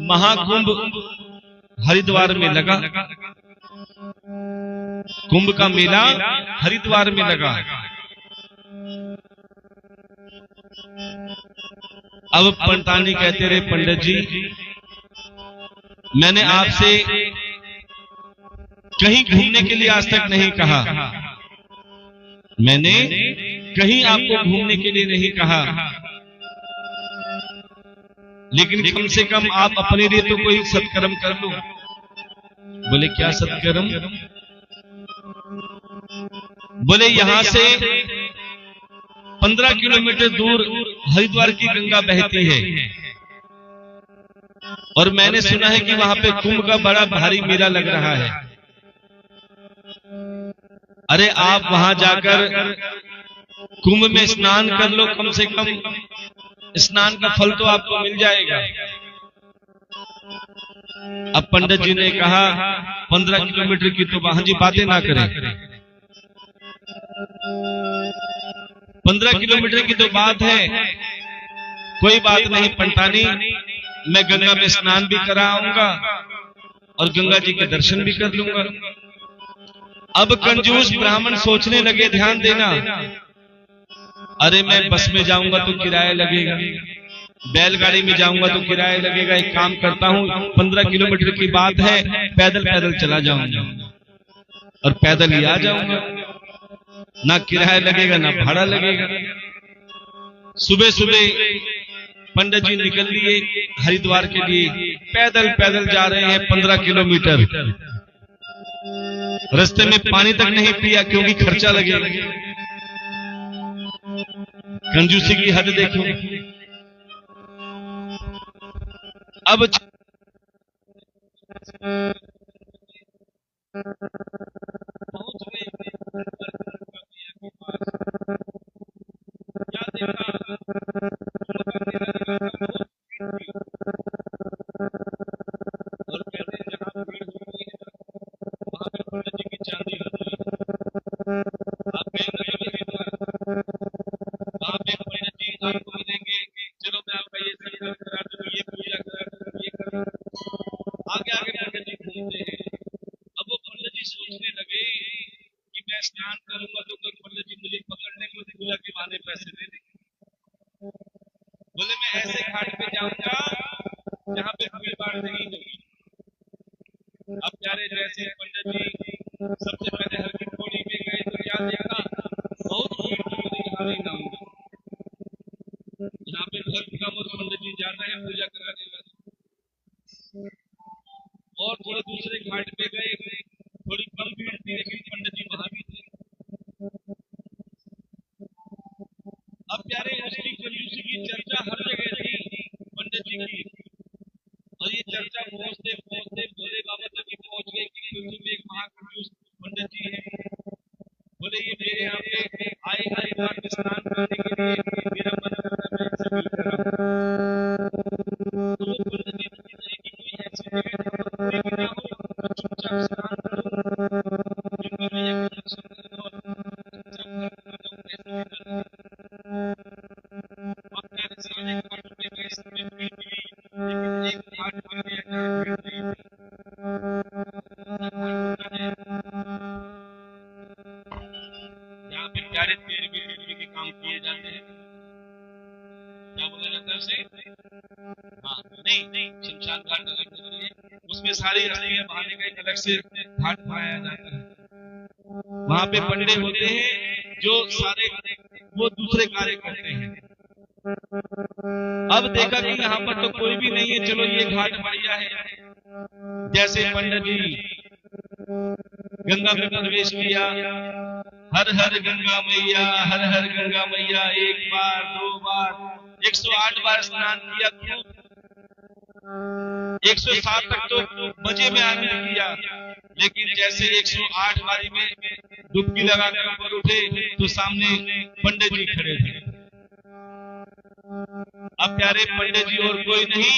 महाकुंभ हरिद्वार में लगा। कुंभ का मेला हरिद्वार में लगा। अब पंटानी कहते रहे, पंडित जी मैंने आपसे कहीं घूमने के लिए आज तक नहीं कहा, मैंने कहीं आपको घूमने के लिए नहीं कहा, लेकिन कम से कम आप अपने लिए तो कोई सत्कर्म कर लो। बोले क्या सत्कर्म? बोले यहां से 15 किलोमीटर दूर हरिद्वार की गंगा बहती है, और मैंने सुना है कि वहां पे कुंभ का बड़ा भारी मेला लग रहा है। अरे आप वहां जाकर कुंभ में स्नान कर लो, कम से कम स्नान का फल तो आपको मिल जाएगा। अब पंडित जी ने कहा 15 किलोमीटर की तो वहां जी बातें ना करें, 15 किलोमीटर की तो बात है, कोई बात नहीं पंटानी, मैं गंगा में स्नान भी कराऊंगा और गंगा जी के दर्शन भी कर लूंगा। अब कंजूस ब्राह्मण सोचने लगे, ध्यान देना, अरे मैं बस में जाऊंगा तो किराया लगेगा, बैलगाड़ी में जाऊंगा तो किराया लगेगा। एक काम करता हूं, 15 किलोमीटर की बात है, पैदल पैदल चला जाऊंगा और पैदल ही आ जाऊंगा, ना किराया लगेगा ना भाड़ा लगेगा। सुबह सुबह पंडित जी निकल लिए हरिद्वार के लिए। पैदल पैदल जा रहे हैं 15 किलोमीटर। रास्ते में पानी तक नहीं पिया क्योंकि खर्चा लगेगा। कंजूसी की हद देखो। अब पहुंच गए क्या देखा, और कहते हैं जहां भीड़ होती है वहां पे पंडित जी की चांदी होती है। आप वहां पे पंडित जी आपको मिलेंगे, चलो मैं आपका ये सत्कार करा दूं, ये पूजा करा दूं, ये करूं। आगे आगे पंडित जी घूमते मैं स्नान करूंगा तो कोई पंडित जी मुझे पकड़ने को पूजा के बहाने पैसे दे देंगे। बोले मैं ऐसे घाट पे जाऊंगा जहाँ पे भीड़ भाड़ नहीं होगी। अब प्यारे जैसे पंडित जी सबसे पहले हर की पौड़ी में गए तो क्या देखा, बहुत भीड़ थी, बोले यहाँ नहीं जाऊंगा, यहाँ पे बहुत कम और पंडित जी जाता है पूजा कराने वाले। और थोड़े दूसरे घाट पे गए, थोड़ी कम भीड़ थी लेकिन पंडित जी वहां भी थे। अब प्यारे उसकी कंजूसी की चर्चा हर जगह थी पंडित जी की, और ये चर्चा पहुंचते पहुंचते भोले बाबा तक पहुंच गई कि तुम एक महाकंजूस पंडित जी है। बोले ये मेरे यहाँ पे आए हरिद्वार में स्नान करने के लिए, मेरा मन करता है इनसे मिलकर आऊं। तो वो पंडित जी ने कहा कि कोई ऐसी जगह जहाँ पर कोई भी ना हो, चुपचाप स्नान करो, गंगा मैया के दर्शन करो और चुपचाप घर को आ जाओ, ऐसी जगह अब प्यारे सारे घाट पे गए, सबने भीड़ मिली, लेकिन एक घाट आ गया जहाँ भीड़ नहीं थी। कौन सा घाट होता है यहाँ पे प्यारे तेरहवीं दिल्ली के काम किए जाते हैं, क्या बोला जाता है उसे, हाँ नहीं शमशान घाट अलग जरूरी है, उसमें सारी अस्थियां बहाने का एक अलग से घाट बनाया जाता है। वहां पे पंडे होते हैं जो सारे वो दूसरे कार्य करते हैं। अब देखा कि यहाँ पर तो कोई भी नहीं है, चलो ये घाट बढ़िया है। जैसे पंडित जी गंगा में प्रवेश किया, हर हर गंगा मैया, हर हर गंगा मैया, एक बार दो बार 108 बार स्नान किया, 107 तक तो मजे में आनंद किया, लेकिन जैसे 108 बारी में डुबकी लगाकर ऊपर उठे तो सामने पंडित जी खड़े थे। अब प्यारे पंडित जी और कोई नहीं,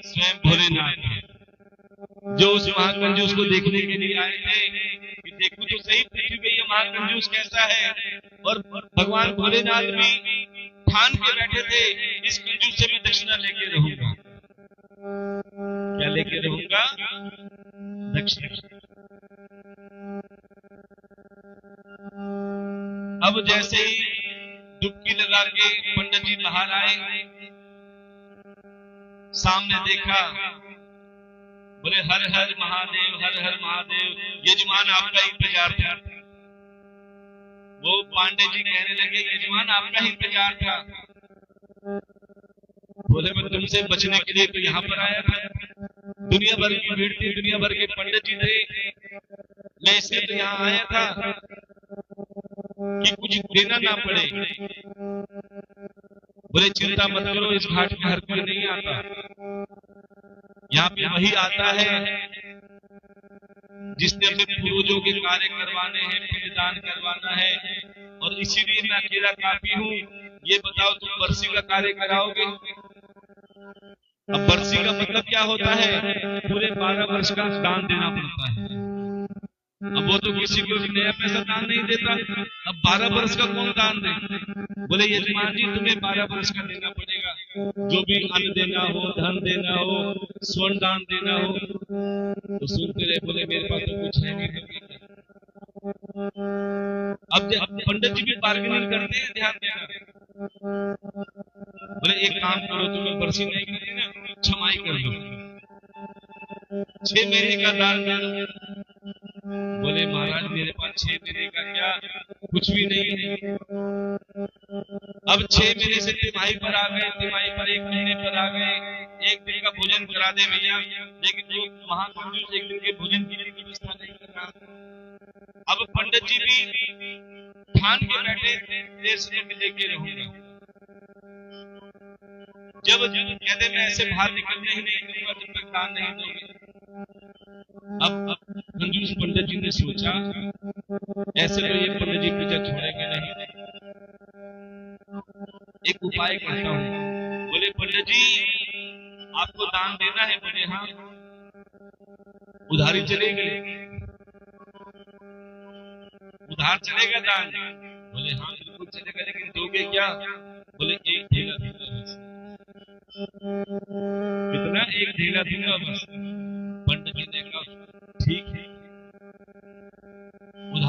स्वयं भोलेनाथ जो उस महाकंजूस को देखने के लिए आए थे कि देखो तो सही पृथ्वी पे ये महाकंजूस कैसा है। और भगवान भोलेनाथ भी ठान के बैठे थे, इस कंजूस से मैं दक्षिणा लेके रहूंगा। क्या लेके रहूंगा? दक्षिणा। अब जैसे ही डुबकी लगा के पंडित जी बाहर आए, सामने देखा, बोले हर हर महादेव, हर हर महादेव, यजमान आपका इंतजार था। वो पांडे जी कहने लगे यजमान आपका इंतजार था। बोले मैं तुमसे बचने के लिए तो यहाँ पर आया था, दुनिया भर की भीड़ थी, दुनिया भर के पंडित जी थे, मैं इसलिए तो यहाँ आया था कि कुछ देना ना पड़े। बोले चिंता मत करो, इस घाट पे हर कोई नहीं आता, यहाँ पे वही आता है जिसने अपने पूर्वजों के कार्य करवाने हैं, पिंडदान करवाना है, और इसीलिए मैं अकेला काफी हूँ। ये बताओ तुम बरसी का कार्य कराओगे? अब बरसी का मतलब क्या होता है? पूरे 12 वर्ष का दान देना पड़ता है। अब वो तो किसी को भी नया पैसा दान नहीं देता, अब 12 वर्ष का कौन दान दे? बोले यजमान जी तुम्हें 12 वर्ष का देना पड़ेगा, जो भी अन्न देना हो, धन देना हो, स्वर्ण दान देना हो। तो सुनते रहे, बोले मेरे पास तो कुछ है नहीं। अब पंडित जी भी बार्गेनिंग करते हैं, ध्यान देना। बोले एक काम करो, तुम्हें बरसी नहीं करनी ना, क्षमाई कर दो, 6 महीने का दान दे दो। बोले महाराज मेरे पास 6 महीने का क्या, कुछ भी नहीं है। अब 6 महीने से तिमाही पर आ गए, तिमाही पर 1 महीने पर आ गए, 1 दिन का भोजन करा दे भैया, लेकिन वो महाकंजूस 1 दिन के भोजन की व्यवस्था नहीं कर रहा। अब पंडित जी भी ठान के बैठे, देर से लेके रहूंगा। जब कहते मैं ऐसे बाहर निकलने ही नहीं दूंगा जब तक दान नहीं दोगे। अब कंजूस पंडित जी ने सोचा ऐसे तो ये पंडित जी पूजा छोड़ेंगे नहीं, एक उपाय करता हूँ। बोले पंडित जी आपको दान देना है? बोले हाँ। उधारी चलेगी? उधार चलेगा दान? बोले हाँ बिल्कुल चलेगा, लेकिन दोगे क्या? बोले 1 ढेला दूंगा बस। कितना? 1 ढेला दूंगा बस। पंडित जी ने कहा ठीक है,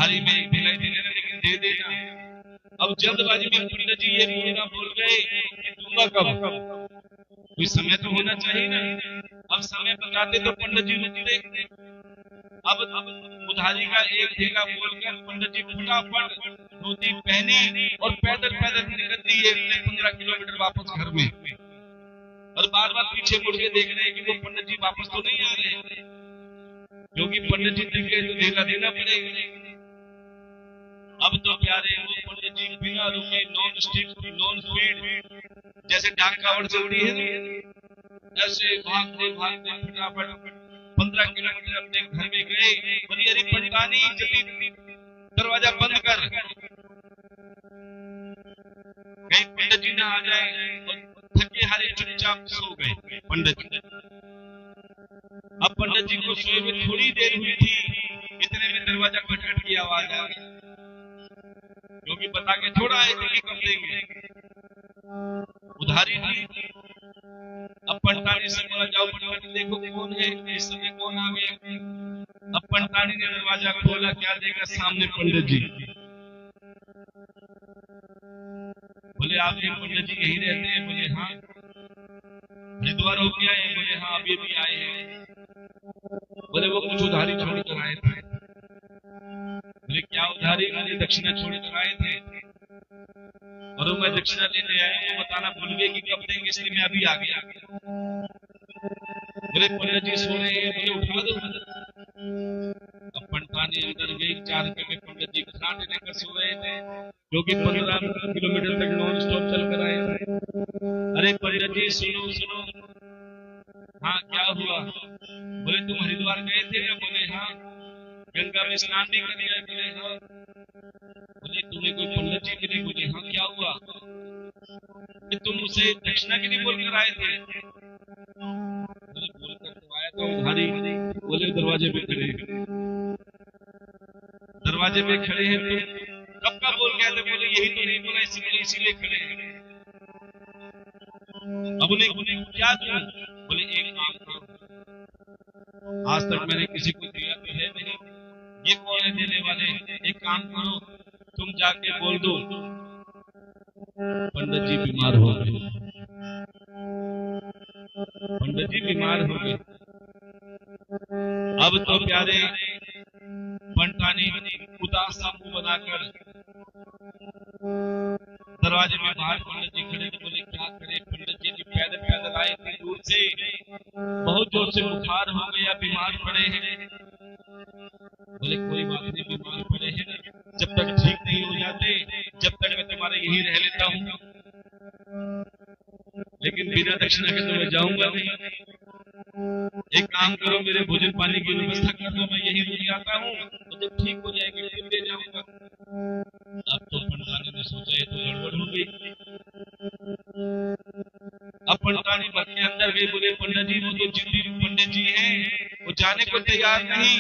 उधारी में एक ढिलाई दे देना, लेकिन दे देना। अब जल्दबाजी में पंडित जी ये बोलना भूल गए कि दूंगा कब, कोई समय तो होना चाहिए ना। अब समय बताते तो पंडित जी रुकते। अब उधारी का एक ढेला बोलकर पंडित जी फटाफट धोती पहनी और पैदल पैदल निकल दिए 15 किलोमीटर वापस घर में। और बार बार पीछे मुड़ के देख रहे हैं कि वो पंडित जी वापस तो नहीं आ रहे, क्योंकि पंडित जी दिख गए तो ढेला देना पड़ेगा। अब तो प्यारे वो पंडित जी बिना रुके नॉन स्पीड जैसे डाक कावड़ चलती है ना, ऐसे भागते भागते फटाफट 15 किलोमीटर अपने घर में गए। बोली अरे पंडानी जल्दी दरवाजा बंद कर, कहीं पंडित जी ना आ जाए। और थके हारे चुपचाप सो गए पंडित जी। अब पंडित जी को सोए में थोड़ी देर हुई थी, इतने में दरवाजा खटखट की आवाज आ गई, क्योंकि बता के थोड़ा आए थे कि कब देंगे, उधारी थी। अब पंडानी से बोला जाओ पंडित देखो कौन है, इस समय कौन आ गया। अब पंडानी ने दरवाजा खोला, क्या देखा सामने पंडित जी। बोले आप ये पंडित जी यही रहते हैं? बोले हाँ। हरिद्वार हो गया है? बोले हाँ अभी भी आए हैं। बोले वो कुछ उधारी छोड़ कर आए थे। बोले क्या उधारी? बोले दक्षिणा छोड़ कर आए थे और मैं दक्षिणा लेने आया हूँ, तो बताना भूल गए कि कब देंगे, इसलिए मैं अभी आ गया। बोले पंडित जी सो रहे हैं? बोले उठा दो। अब पंडानी अंदर गई, 4 रुपए में पंडित जी खाने लेकर सो रहे थे, क्योंकि 15 किलोमीटर तक नॉन स्टॉप चल कर आए। अरे पंडित जी सुनो सुनो। हाँ क्या हुआ? बोले तुम हरिद्वार गए थे ना? बोले हाँ। गंगा में स्नान भी कर लिया? बोले हाँ। बोले तुम्हें कोई पंडित जी मिले? बोले हाँ। क्या हुआ? कि तुम उसे दक्षिणा के लिए बोलकर आए थे? बोले बोलकर तो आया था उधारी। बोले दरवाजे पे खड़े हैं, दरवाजे पे खड़े हैं तुम कब का बोल गए थे? बोले यही तो नहीं बोला, इसीलिए खड़े हैं। अब उन्हें क्या दूं? बोले एक काम करो, आज तक मैंने किसी को दिया तो है नहीं, ये कौन है देने वाले? एक काम करो, तुम जाके बोल दो पंडित जी बीमार हो गए। पंडित जी बीमार हो गए। अब तो प्यारे पंडानी उदास सा मुंह बनाकर दरवाजे में बाहर पंडित जी खड़े थे। बोले क्या करे? पंडित जी की पैदल पैदल आए थे दूर से, बहुत जोर से बुखार हो गया, बीमार पड़े हैं। बोले कोई बात नहीं, बीमार पड़े हैं, जब तक ठीक नहीं हो जाते जब तक मैं तुम्हारे यही रह लेता हूँ, लेकिन बिना दक्षिणा के तो मैं जाऊंगा नहीं। एक काम करो, मेरे भोजन पानी की व्यवस्था कर दो, मैं यही रुक जाता हूँ, तो जब ठीक हो जाएगी फिर ले जाऊंगा। अब तो पंडानी ने सोचा ये तो गड़बड़ हो गई। अब पंडानी घर के अंदर गए। बोले पंडित जी वो तो जिंदी पंडित जी हैं, वो जाने को तैयार नहीं।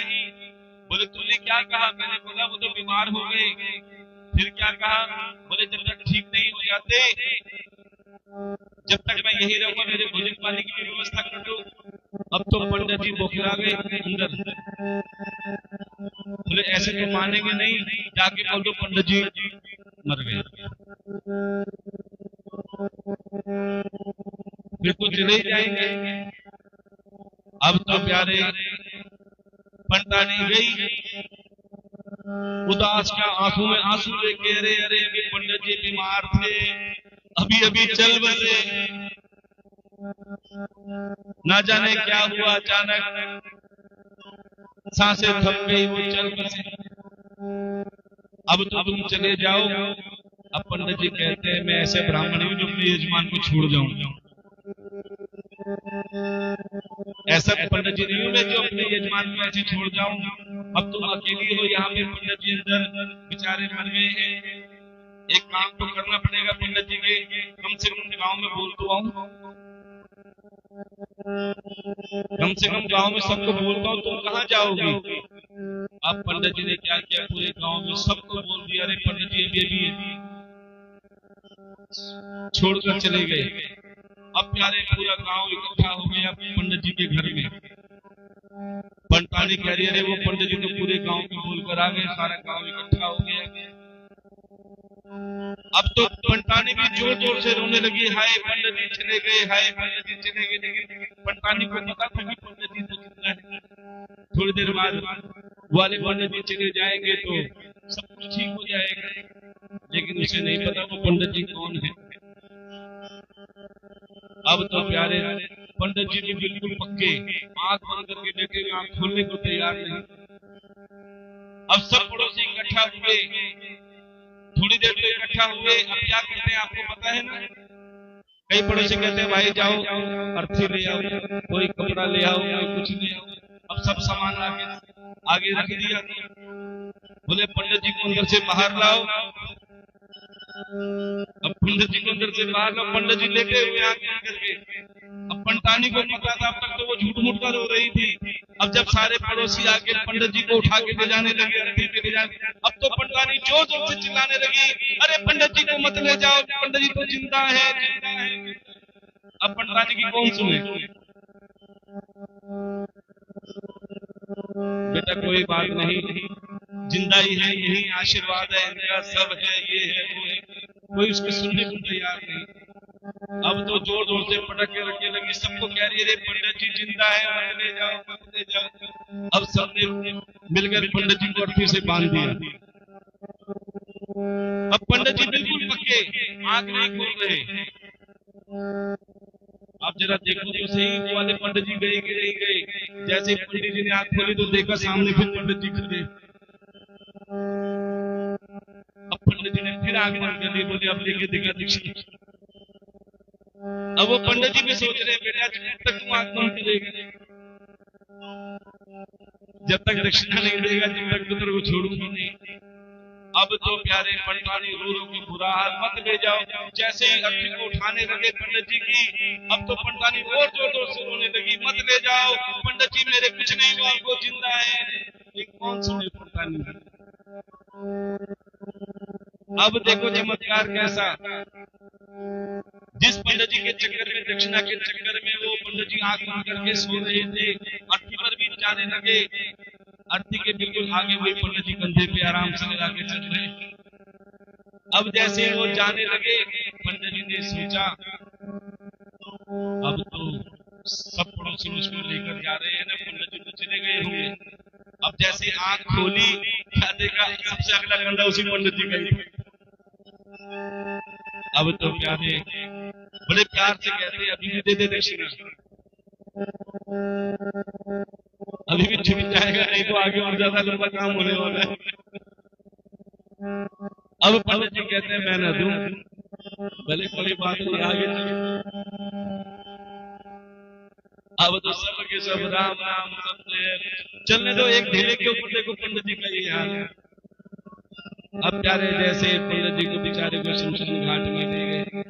बोले तुमने क्या कहा? मैंने बोला वो तो बीमार हो गए। फिर क्या कहा? बोले जब तक ठीक नहीं हो जाते जब तक मैं यही रहूंगा, मेरे भोजन पानी की व्यवस्था कर दो। अब तो पंडित जी बौखला गए अंदर। बोले ऐसे तो मानेंगे नहीं, जाके बोल दो पंडित जी मर गए। फिर तो चले ही जाएंगे। अब तो प्यारे पंडानी गई उदास का, आंसू में आंसू लेके, अरे अरे अभी पंडित जी बीमार थे, अभी अभी चल बसे, ना जाने क्या हुआ, अचानक सांसें थम गई, वो चल बसे। अब तो तुम चले जाओ। अब पंडित जी कहते हैं मैं ऐसे ब्राह्मण हूं जो अपने यजमान को छोड़ जाऊं, ऐसा पंडित जी नहीं हूं मैं जो अपने यजमान को ऐसे छोड़ जाऊं। अब तुम अकेली हो यहाँ पे, पंडित जी अंदर बेचारे मर गए हैं, एक काम तो करना पड़ेगा पंडित जी के, कम से कम गांव में बोल तो आऊं, कम से कम गांव में सबको बोलता हूं, तुम कहाँ जाओगी? अब पंडित जी ने क्या किया, पूरे गांव में सबको बोल दिया, अरे पंडित जी अभी छोड़कर चले गए। अब प्यारे पूरा गांव इकट्ठा हो गया पंडित जी के घर में। पंटानी कह रही है वो पंडित जी तो पूरे गांव की बोल कर आ गए, सारा गांव इकट्ठा हो गया। अब तो पंटानी भी जोर जोर से रोने लगी, हाय पंडित जी चले गए, हाय पंडित जी चले गए। लेकिन पंटानी को पता था कि पंडित जी तो जिंदा है, थोड़ी देर बाद वाले पंडित जी चले जाएंगे तो सब कुछ ठीक हो जाएगा। लेकिन उसे नहीं पता वो पंडित जी कौन है। अब तो प्यारे पंडित जी भी बिल्कुल पक्के, आंख बंद करके लेटे हुए, आंख खोलने को तैयार नहीं। अब सब पड़ोसी इकट्ठा हुए, थोड़ी देर तो इकट्ठा हुए। अब क्या कहते हैं आपको पता है ना, कई पड़ोसी कहते हैं भाई जाओ अर्थी ले आओ, कोई कपड़ा ले आओ, कोई कुछ ले आओ। अब सब सामान आगे रख दिया। बोले पंडित जी को अंदर से बाहर लाओ। अब पंडित जी को अंदर से बाहर लाओ, पंडित जी लेटे हुए आंख बंद करके। अब पंटानी को पता था, अब तक तो वो झूठ मूठ कर रो रही थी। अब जब सारे पड़ोसी आके पंडित जी को उठा के ले जाने लगे, अर्थी पे ले जाने, अब तो पंटानी जोर जोर से चिल्लाने लगी, अरे पंडित जी को मत ले जाओ, पंडित जी तो जिंदा है, जिंदा है। अब पंटानी की कौन सुने? बेटा कोई बात नहीं, जिंदा ही है, यही आशीर्वाद है इनका, सब है, ये है वो है, कोई उसके सुनने को तैयार नहीं। अब तो जोर जोर से पटके रखने लगी, सबको कह रही है पंडित जी जिंदा है, मत ले जाओ, मत ले जाओ। अब सबने मिलकर पंडित जी को अर्थी से बांध दिया। अब पंडित जी बिल्कुल पक्के, आंख नहीं खोल रहे। आप जरा देखो तो सही, वो वाले पंडित जी गए। जैसे पंडित जी ने आंख खोली तो देखा सामने फिर पंडित जी खड़े। अब पंडित जी ने फिर आंख बंद कर ली, बोले अब लेके दिखा दीक्षा। अब वो पंडित जी भी सोच रहे बेटा जब तक तुम आंख बंद करेगा, जब तक दक्षिणा नहीं देगा, जब तक तो तेरे को छोड़ूंगा नहीं। अब तो प्यारे पंटानी रो रो के बुरा हाल, मत ले जाओ। जैसे ही अर्थी को उठाने लगे पंडित जी की, अब तो पंटानी और जोर जोर से रोने लगी, मत ले जाओ पंडित जी, मेरे कुछ नहीं हुआ, वो जिंदा है। एक कौन सुने पंटानी। अब देखो चमत्कार कैसा, जिस पंडित जी के चक्कर में, दक्षिणा के चक्कर में वो पंडित जी आंख बंद करके सो रहे थे, अर्थी पर भी जाने लगे। अर्थी के बिल्कुल आगे वही पंडित जी कंधे पे आराम से लगा के चल रहे। अब जैसे वो जाने लगे, पंडित जी ने सोचा अब तो सब पड़ोसी मुझको लेकर जा रहे हैं ना, पंडित जी तो चले गए होंगे। अब जैसे आंख खोली, क्या देखा, सबसे अगला कंधा उसी पंडित जी का ही। अब तो प्यारे बड़े प्यार से कहते हैं अभी भी दे दे दक्षिणा, अभी भी छिप जाएगा, नहीं तो आगे और ज्यादा लंबा काम होने वाला है। अब पंडित जी कहते हैं मैं न दूं, भले कोई बात नहीं, आगे चलिए। अब तो सब के सब राम राम सबसे चलने दो, एक ढेले के ऊपर देखो पंडित जी का ये हाल है। अब प्यारे जैसे पंडित जी को बेचारे को शमशान घाट में ले गए।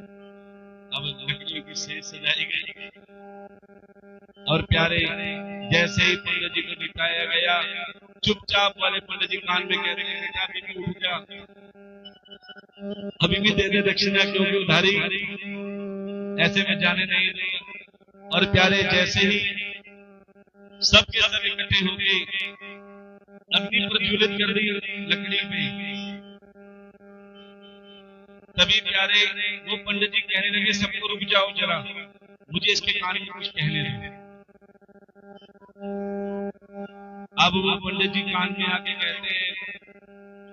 अब लकड़ियों की सेज सजाई गई और प्यारे जैसे ही पंडित जी को बिठाया गया, चुपचाप वाले पंडित जी कान में कह रहे हैं अभी भी उठ जा, अभी भी दे दे दक्षिणा, क्योंकि उधारी ऐसे में जाने नहीं दी। और प्यारे जैसे ही सबके सब इकट्ठे हो गए, अग्नि प्रज्वलित कर दी लकड़ी में, तभी प्यारे वो पंडित जी कहने लगे सबको रुक जाओ जरा, मुझे इसके कान में कुछ कहने लगे। अब वो पंडित जी कान में आके कहते हैं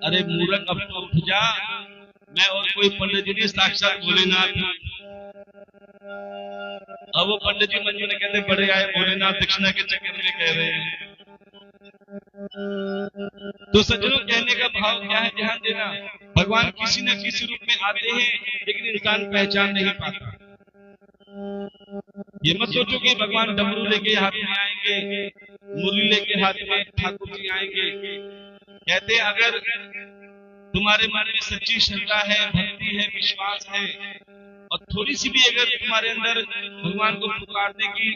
अरे मूर्ख अब तो उठ जा, मैं और कोई पंडित जी नहीं साक्षात भोलेनाथ हूं। अब वो पंडित जी मंजू ने कहते बड़े आए भोलेनाथ दक्षिणा के चक्कर में कह रहे हैं। तो सज्जनों कहने का भाव क्या है, ध्यान देना, भगवान किसी न किसी रूप में आते हैं लेकिन इंसान पहचान नहीं पाता। ये मत सोचो कि भगवान डमरू लेके हाथ में आएंगे, मुरली लेके हाथ में ठाकुर जी आएंगे। कहते अगर तुम्हारे मन में सच्ची श्रद्धा है, भक्ति है, विश्वास है और थोड़ी सी भी अगर तुम्हारे अंदर भगवान को पुकारने की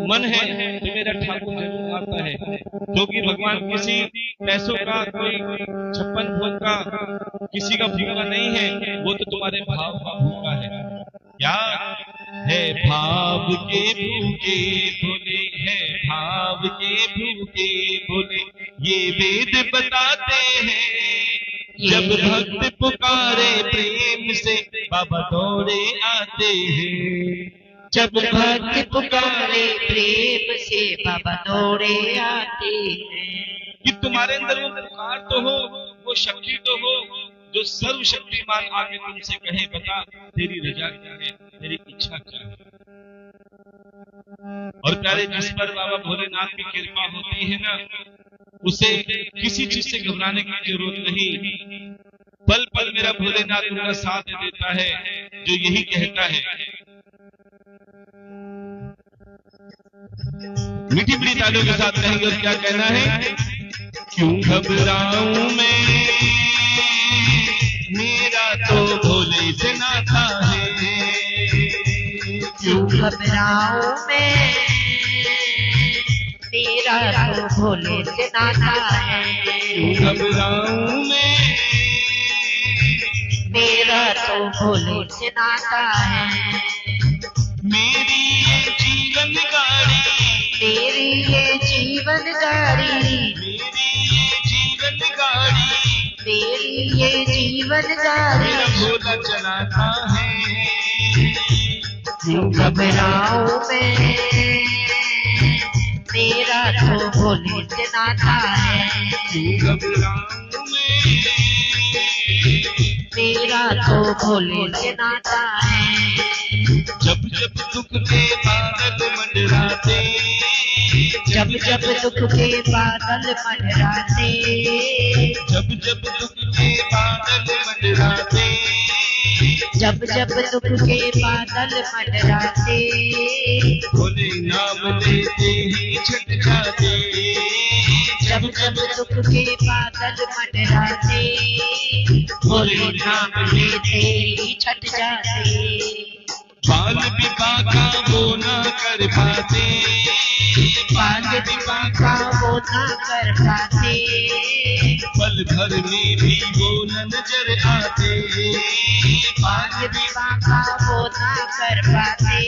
मन है तो मेरा ठाकुर जरूर आता है, क्योंकि भगवान किसी पैसों का, कोई 56 भोग का किसी का भूखा नहीं है, वो तो तुम्हारे भाव का भूखा है। क्या है भाव के भूखे भोले है भाव के भूखे बोले ये वेद बताते हैं। जब भक्त पुकारे प्रेम से बाबा दौड़े आते हैं। जब भक्त पुकारे प्रेम से बाबा दौड़े आते हैं। कि तुम्हारे अंदर वो पुकार तो हो, वो शक्ति तो हो जो सर्वशक्तिमान आके तुमसे कहे बता तेरी रजा क्या है, तेरी इच्छा क्या है। और प्यारे जिस पर बाबा भोलेनाथ की कृपा होती है ना, उसे किसी चीज से घबराने की जरूरत नहीं। पल पल मेरा भोलेनाथ उनका साथ देता है जो यही कहता है। मीठी मीठी तालियों के साथ कहेंगे और क्या कहना है। क्यों घबराऊं मैं, मेरा तो भोले से नाता है। क्यों घबराऊं मैं, मेरा तो भोले से नाता है। क्यों घबराऊं मैं, मेरा तो भोले से नाता है। मेरी ये जीवन गाड़ी, मेरी ये जीवन गाड़ी, मेरी ये जीवन गाड़ी, मेरी ये जीवन गाड़ी मेरा भोला चलाता है। क्यों घबराऊं मैं, मेरा तो भोले से नाता है। क्यों घबराऊं मैं, मेरा तो भोले से नाता है। जब जब दुख के बादल मंडराते, जब जब दुख के बादल मंडराते, जब जब दुख के बादल मंडराते, जब जब दुख के बादल मंडराते, भोले नाम लेते ही छट जाते। जब जब दुख के बादल मंडराते, भोले नाम लेते ही छट जाते। बाल विवाह का वो ना कर पाते, बाल विवाह का वो ना कर पाते, पल भर में भी वो न नजर आते। बाल विवाह का वो ना कर पाते,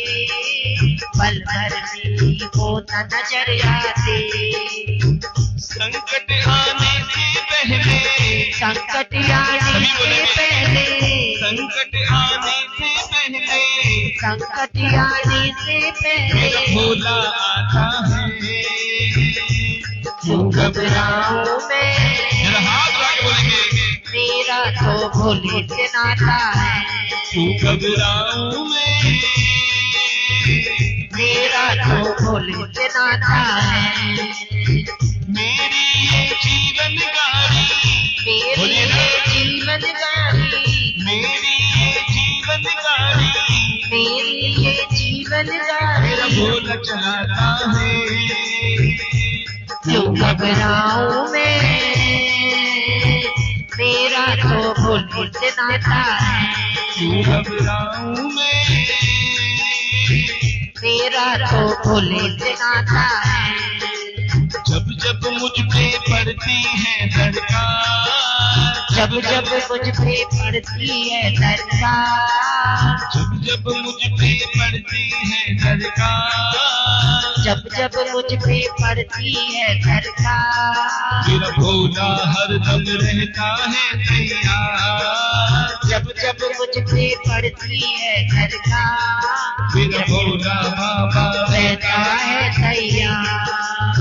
पल भर में भी वो न नजर आते। संकट आने से पहले, संकट आने से पहले, संकट आने से पहले, संकट आने से पहले मेरा भोला आता है। क्यों घबराऊं मैं, मेरा हाथ उठा के बोलेंगे। मेरा तो भोले से नाता है। क्यों घबराऊं मैं, मेरा तो भोले से नाता है। मेरी ये जीवन गाड़ी, मेरी ये जीवन गाड़ी, मेरी ये जीवन गाड़ी, मेरी ये जीवन मेरा गाड़ी भोला चलाता है। क्यों घबराऊं मैं, मेरा तो भोले से नाता है। क्यों घबराऊं मैं, मेरा तो भोले से नाता है। जब जब मुझ पे पड़ती है दरकार, जब जब मुझ पे पड़ती है दरकार, जब जब मुझ पे पड़ती है दरकार, जब जब मुझ पे पड़ती है दरकार, मेरा भोला हरदम रहता है तैयार। जब जब मुझ पे पड़ती है दरकार, मेरा भोला बाबा रहता है तैयार।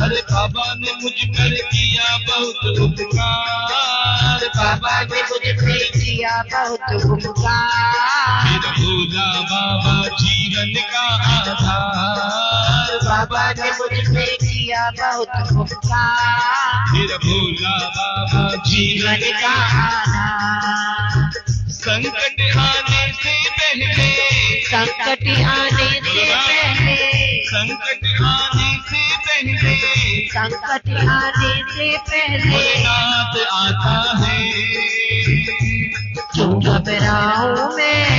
अरे बाबा ने मुझ पर किया बहुत उपकार, बाबा ने मुझ पे किया बहुत उपकार, मेरा भोला बाबा जीवन का आधार। बाबा ने मुझ पे किया बहुत उपकार, मेरा भोला बाबा जीवन जीवन का आधार। संकट आने से पहले, संकट आने से पहले, संकट आने से पहले, संकट आने से पहले भोलेनाथ आता है। क्यों घबराऊं मैं,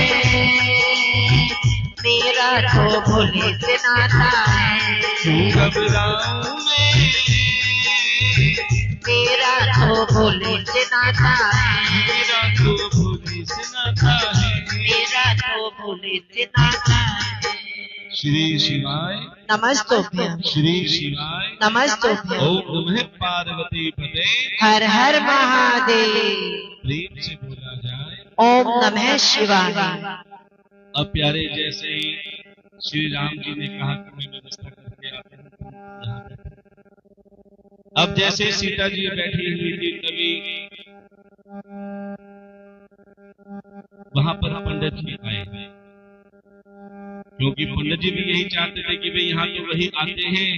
मेरा तो भोले से नाता है। क्यों घबराऊं मैं, मेरा तो भोले से नाता है। मेरा तो भोले से नाता है। मेरा तो भोले से नाता है। श्री शिवाय नमस्तुभ्यं। श्री शिवाय नमस्तुभ्यं। ओम नमः पार्वती पते हर हर महादेव। प्रेम से बोला जाए ओम नमः शिवाय। अब प्यारे, जैसे ही श्री राम जी ने कहा कि मैं व्यवस्था करके आते हैं, यहाँ बैठे। अब जैसे सीता जी बैठी हुई थी, तभी वहां पर पंडित जी आए, क्योंकि पंडित जी भी यही चाहते थे कि भाई यहाँ तो वही आते हैं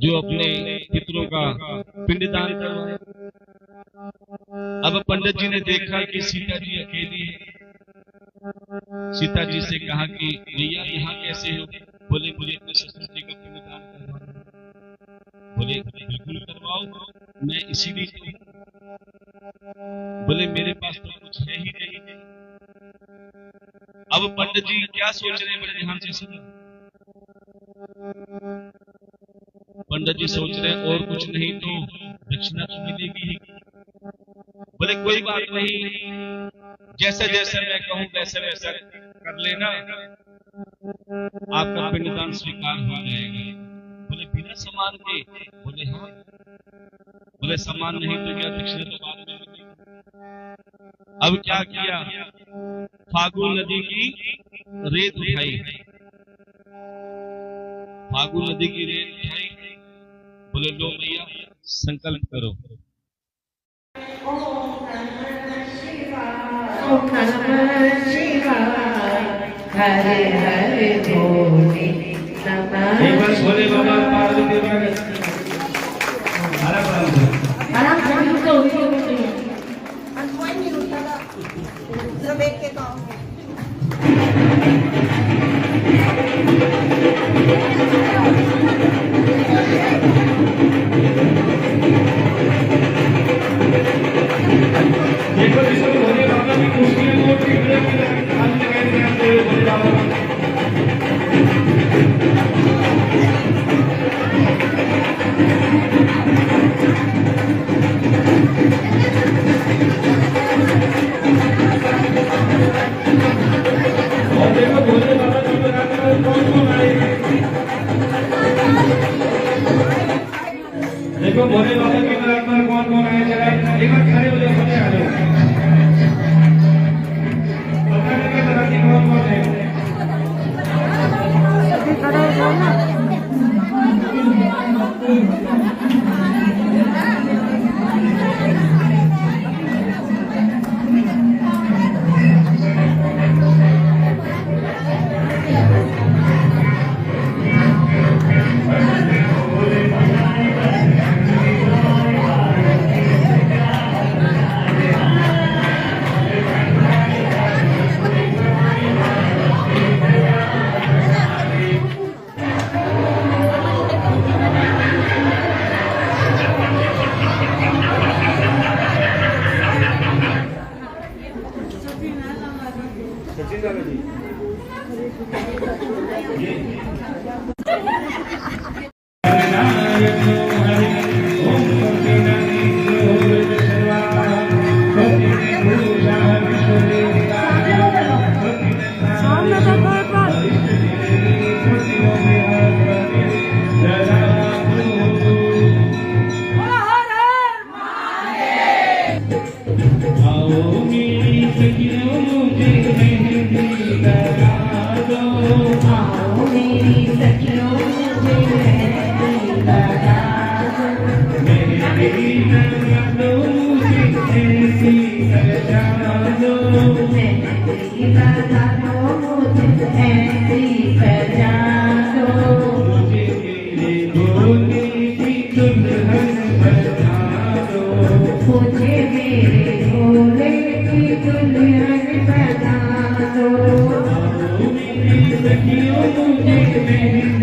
जो अपने पितरों का पिंडदान करवाए। अब पंडित जी ने देखा कि सीता जी अकेली है। सीता जी से कहा कि भैया यहाँ कैसे हो? बोले मुझे अपने ससुर जी का पिंडदान करवाना। बोले बिल्कुल करवाओ, मैं इसीलिए तो। बोले मेरे पास तो कुछ है ही नहीं। अब पंडित जी क्या सोच रहे हैं, बड़े ध्यान से सुनो। पंडित जी सोच रहे हैं और कुछ नहीं तो दक्षिणा तो मिलेगी ही। बोले कोई बात नहीं, जैसा जैसा मैं कहूं वैसा वैसा कर लेना, आपका पिंडदान स्वीकार हो जाएगा। बोले बिना सम्मान के? बोले हाँ। बोले सम्मान नहीं तो क्या दक्षिणा तो बाद में मिलेगी। अब क्या किया, फागुन नदी की रेत उठाई, फागुन नदी की रेत उठाई। बोले लो भैया संकल्प करो। हरे हरे भोले नमः। एक बार भोले बाबा पार्वती देखो भोले बाबा की बारात पर कौन कौन आए, जरा एक बार खड़े हो जाओ, खड़े आ जाओ। बताने के बारात की कौन कौन है? खड़े हो जाओ ना। मुझे